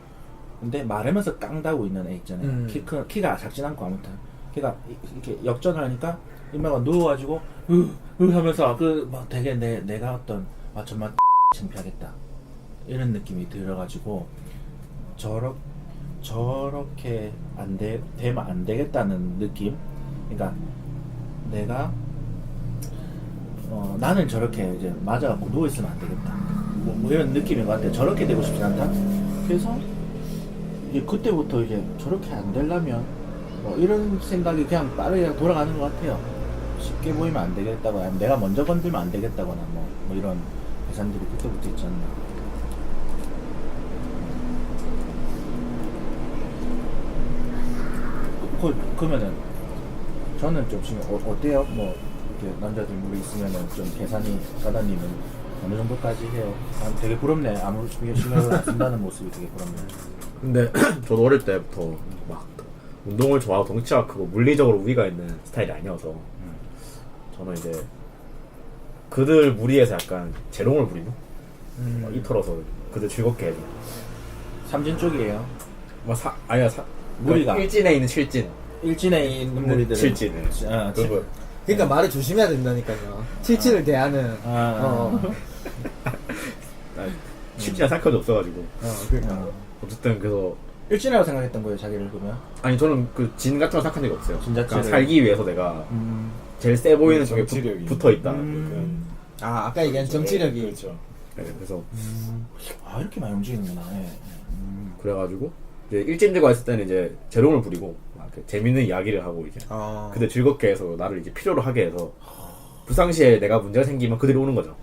Speaker 2: 근데 말하면서 깡다고 있는 애 있잖아요. 키가 작진 않고 아무튼 걔가 이렇게 역전을 하니까 임마가 누워가지고 하면서 막 되게 내가 어떤 정말 창피하겠다 이런 느낌이 들어가지고 저렇게 되면 안 되겠다는 느낌. 그러니까 내가 나는 저렇게 이제 맞아갖고 누워 있으면 안 되겠다. 뭐 이런 느낌인 것 같아. 저렇게 되고 싶지 않다. 그래서 이제 그때부터 이제 저렇게 안 되려면 이런 생각이 그냥 빠르게 돌아가는 것 같아요. 쉽게 보이면 안 되겠다거나 아니면 내가 먼저 건들면 안 되겠다거나 뭐 이런 계산들이 그때부터 있지 않나. 그러면은 저는 좀 지금 어때요? 뭐 이렇게 남자들 무리 있으면은 좀 계산이 까다님은 어느 정도까지 해요? 되게 부럽네. 아무 신경을 안 쓴다는 모습이 되게 부럽네.
Speaker 3: 근데 저도 어릴 때부터 막 운동을 좋아하고 덩치가 크고 물리적으로 우위가 있는 스타일이 아니어서 저는 이제 그들 무리에서 약간 재롱을 부리는 이털어서 그들 즐겁게 해줘.
Speaker 2: 삼진 쪽이에요.
Speaker 3: 뭐 아니야
Speaker 2: 무리가
Speaker 3: 일진에 있는 칠진.
Speaker 2: 일진에 있는 무리들은
Speaker 3: 칠진. 그거
Speaker 1: 그러니까 말을 조심해야 된다니까요. 칠칠을 대하는.
Speaker 3: 칠진이랑 살까지 없어가지고.
Speaker 1: 그러니까.
Speaker 3: 어쨌든 그래서
Speaker 2: 일진이라고 생각했던 거예요, 자기를 그러면?
Speaker 3: 아니 저는 그 진 같은 거 생각한 적이 없어요.
Speaker 2: 진 자체를.
Speaker 3: 그러니까 살기 위해서 내가 제일 세 보이는 쪽에
Speaker 5: 정치력이.
Speaker 3: 붙어 있다.
Speaker 1: 아까 얘기한 정치력이.
Speaker 5: 그렇죠.
Speaker 3: 네, 그래서
Speaker 2: 이렇게 많이 움직이는구나. 예.
Speaker 3: 그래가지고 이제 일진들과 있을 때는 이제 재롱을 부리고 막 이렇게 재밌는 이야기를 하고 이제 그들 즐겁게 해서 나를 이제 필요로 하게 해서 불상시에 내가 문제가 생기면 그들이 오는 거죠.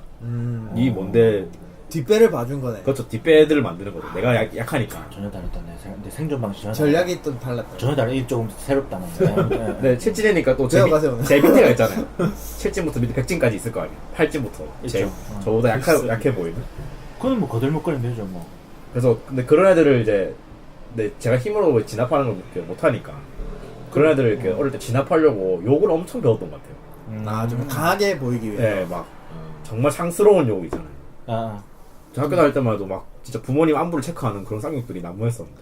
Speaker 3: 이 뭔데
Speaker 1: 뒷배를 봐준 거네.
Speaker 3: 그렇죠. 뒷배들을 만드는 거죠. 내가 약하니까.
Speaker 2: 전혀 다르다. 내 생존 방식 전혀
Speaker 1: 전략이 또 달랐다.
Speaker 2: 전혀 다르. 이 조금 새롭다.
Speaker 3: 네, 칠진이니까 또
Speaker 1: 배워가세요, 오늘.
Speaker 3: 제 밑에가 있잖아요. 7진부터 밑에 100진까지 있을 거 아니에요. 8진부터
Speaker 2: 있죠.
Speaker 3: 저보다 약해 보이는.
Speaker 2: 그건 뭐 거들먹거리면 되죠, 뭐.
Speaker 3: 그래서 근데 그런 애들을 이제 제가 힘으로 진압하는 걸 못하니까 그런 애들을 이렇게 어릴 때 진압하려고 욕을 엄청 배웠던 것 같아요.
Speaker 1: 좀 강하게 보이기 위해.
Speaker 3: 네, 막 정말 상스러운 욕 있잖아요. 저 학교 다닐 때만 해도 막 진짜 부모님 안부를 체크하는 그런 쌍욕들이 난무했었는데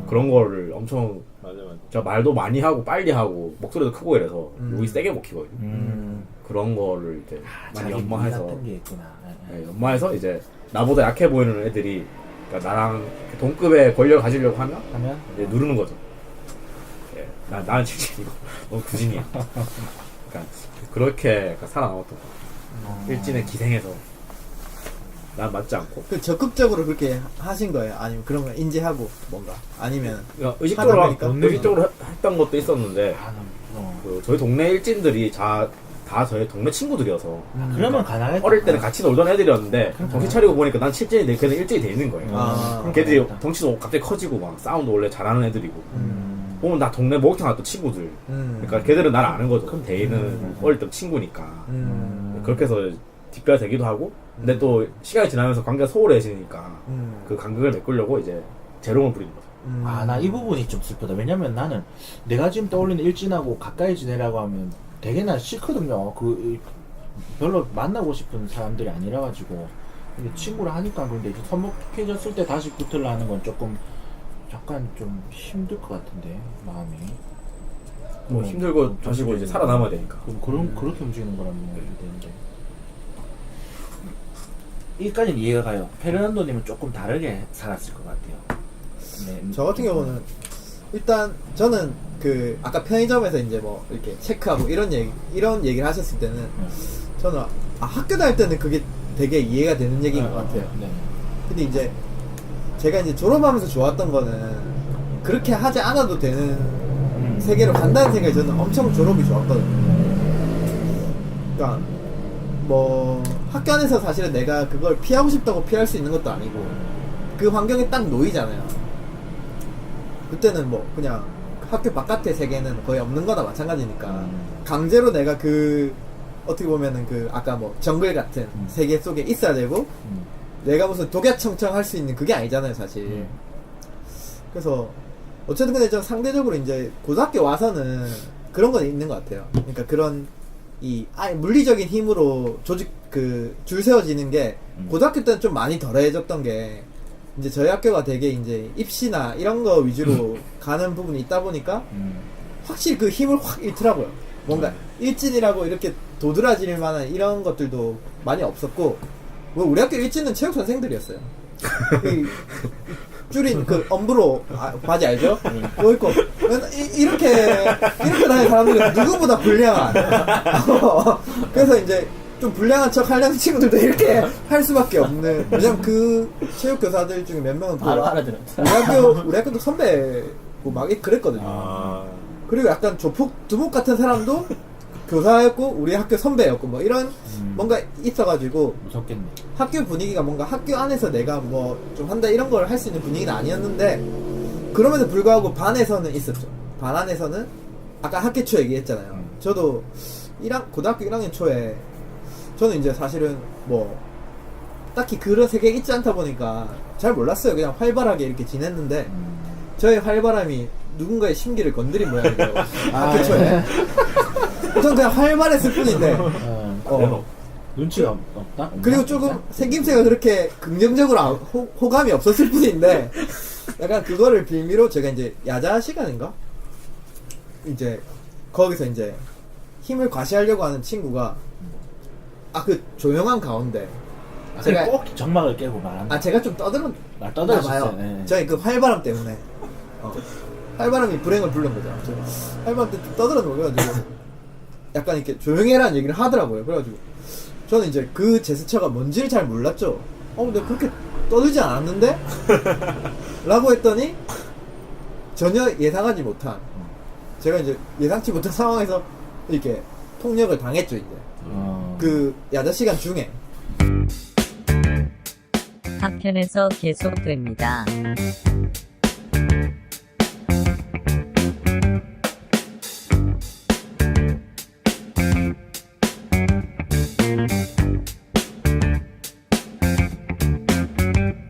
Speaker 3: 그런 거를 엄청
Speaker 5: 맞아.
Speaker 3: 제가 말도 많이 하고 빨리 하고 목소리도 크고 이래서 욕이 세게 먹히거든요. 그런 거를 이제 많이 연마해서
Speaker 2: 같은 게 있구나.
Speaker 3: 네, 연마해서 이제 나보다 약해 보이는 애들이 그러니까 나랑 동급의 권력을 가지려고 하면 이제 누르는 거죠. 예, 나는 칠진이고 넌 구진이야. 그러니까 그렇게 약간 살아남았던 것 같아요. 일진에 기생해서 난 맞지 않고.
Speaker 1: 그 적극적으로 그렇게 하신 거예요? 아니면 그런 거 인지하고 뭔가? 아니면
Speaker 3: 그러니까
Speaker 1: 하다
Speaker 3: 의식적으로 했던 것도 있었는데
Speaker 2: 어.
Speaker 3: 그 저희 동네 일진들이 다 저희 동네 친구들이어서
Speaker 2: 그러면 가능하겠다.
Speaker 3: 어릴 때는 같이 놀던 애들이었는데 정신 차리고 보니까 난 칠진인데 걔는 일진이 돼 있는 거예요. 걔들이 덩치도 갑자기 커지고 막 싸움도 원래 잘하는 애들이고 보면 나 동네 목욕탕 갔던 친구들 그러니까 걔들은 나를 아는 거죠. 그럼 대인은 어릴 때 친구니까 그렇게 해서 뒷배가 되기도 하고 근데 또 시간이 지나면서 관계가 소홀해지니까 그 간극을 메꾸려고 이제 재롱을 부리는 거죠.
Speaker 2: 나 이 부분이 좀 슬프다. 왜냐면 나는 내가 지금 떠올리는 일진하고 가까이 지내라고 하면 되게 난 싫거든요. 별로 만나고 싶은 사람들이 아니라 가지고 친구를 하니까. 그런데 이제 서먹해졌을 때 다시 붙으려 하는 건 조금 약간 좀 힘들 것 같은데 마음이.
Speaker 3: 뭐 힘들고 자시고 이제 살아남아야 되니까.
Speaker 2: 그렇게 움직이는 거라면 되는데. 여기까지는 이해가 가요. 페르난도님은 조금 다르게 살았을 것 같아요. 네.
Speaker 1: 저 같은 경우는 일단 저는 그 아까 편의점에서 이제 뭐 이렇게 체크하고 이런 얘기를 하셨을 때는 저는 학교 다닐 때는 그게 되게 이해가 되는 얘기인 것 같아요.
Speaker 2: 네.
Speaker 1: 근데 이제 제가 이제 졸업하면서 좋았던 거는 그렇게 하지 않아도 되는 세계로 간다는 생각이 저는 엄청 졸업이 좋았거든요. 그러니까 뭐 학교 안에서 사실은 내가 그걸 피하고 싶다고 피할 수 있는 것도 아니고 그 환경에 딱 놓이잖아요. 그때는 뭐 그냥 학교 바깥의 세계는 거의 없는 거나 마찬가지니까 강제로 내가 그 어떻게 보면은 그 아까 뭐 정글 같은 세계 속에 있어야 되고 내가 무슨 독야청청 할 수 있는 그게 아니잖아요 사실. 그래서 어쨌든 근데 좀 상대적으로 이제 고등학교 와서는 그런 건 있는 것 같아요. 그러니까 그런 물리적인 힘으로 줄 세워지는 게 고등학교 때는 좀 많이 덜해졌던 게 이제 저희 학교가 되게 이제 입시나 이런 거 위주로 가는 부분이 있다 보니까 확실히 그 힘을 확 잃더라고요. 뭔가 일진이라고 이렇게 도드라질 만한 이런 것들도 많이 없었고 뭐 우리 학교 일진은 체육 선생들이었어요. 이 줄인 그 엄브로 바지 알죠? 그거 입고 이렇게 다니는 사람들이 누구보다 불량한. 그래서 이제 좀 불량한 척 하려는 친구들도 이렇게 할 수밖에 없는. 왜냐면 그 체육 교사들 중에 몇 명은
Speaker 4: 바로 알아들었다.
Speaker 1: 우리 학교도 선배고 막 그랬거든요.
Speaker 3: 아.
Speaker 1: 그리고 약간 두목 같은 사람도 교사였고 우리 학교 선배였고 뭐 이런 뭔가 있어가지고
Speaker 2: 무섭겠네.
Speaker 1: 학교 분위기가 뭔가 학교 안에서 내가 뭐 좀 한다 이런 걸 할 수 있는 분위기는 아니었는데, 그럼에도 불구하고 반에서는 있었죠. 반 안에서는 아까 학기 초 얘기했잖아요. 저도 고등학교 1학년 초에 저는 이제 사실은 뭐 딱히 그런 세계에 있지 않다 보니까 잘 몰랐어요. 그냥 활발하게 이렇게 지냈는데 저의 활발함이 누군가의 심기를 건드린 모양이에요. 학기 초에. 우선 그냥 활발했을 뿐인데
Speaker 2: 눈치가 없다?
Speaker 1: 그리고 조금 생김새가 그렇게 긍정적으로 호감이 없었을 뿐인데, 약간 그거를 빌미로 제가 이제 야자 시간인가? 이제 거기서 이제 힘을 과시하려고 하는 친구가 그 조용한 가운데
Speaker 2: 제가 꼭 정막을 깨고 말한다.
Speaker 1: 제가 좀 떠들었나
Speaker 2: 떠들었어요.
Speaker 1: 봐요. 저희 그 활발함 때문에 활발함이 불행을 부른 거죠. 활발함 때 좀 떠들어놓아가지고 약간 이렇게 조용해라는 얘기를 하더라고요. 그래가지고 저는 이제 그 제스처가 뭔지를 잘 몰랐죠. 근데 그렇게 떠들지 않았는데? 라고 했더니 전혀 예상하지 못한, 제가 이제 예상치 못한 상황에서 이렇게 폭력을 당했죠. 이제 그 야자 시간 중에.
Speaker 6: 한편에서 계속됩니다.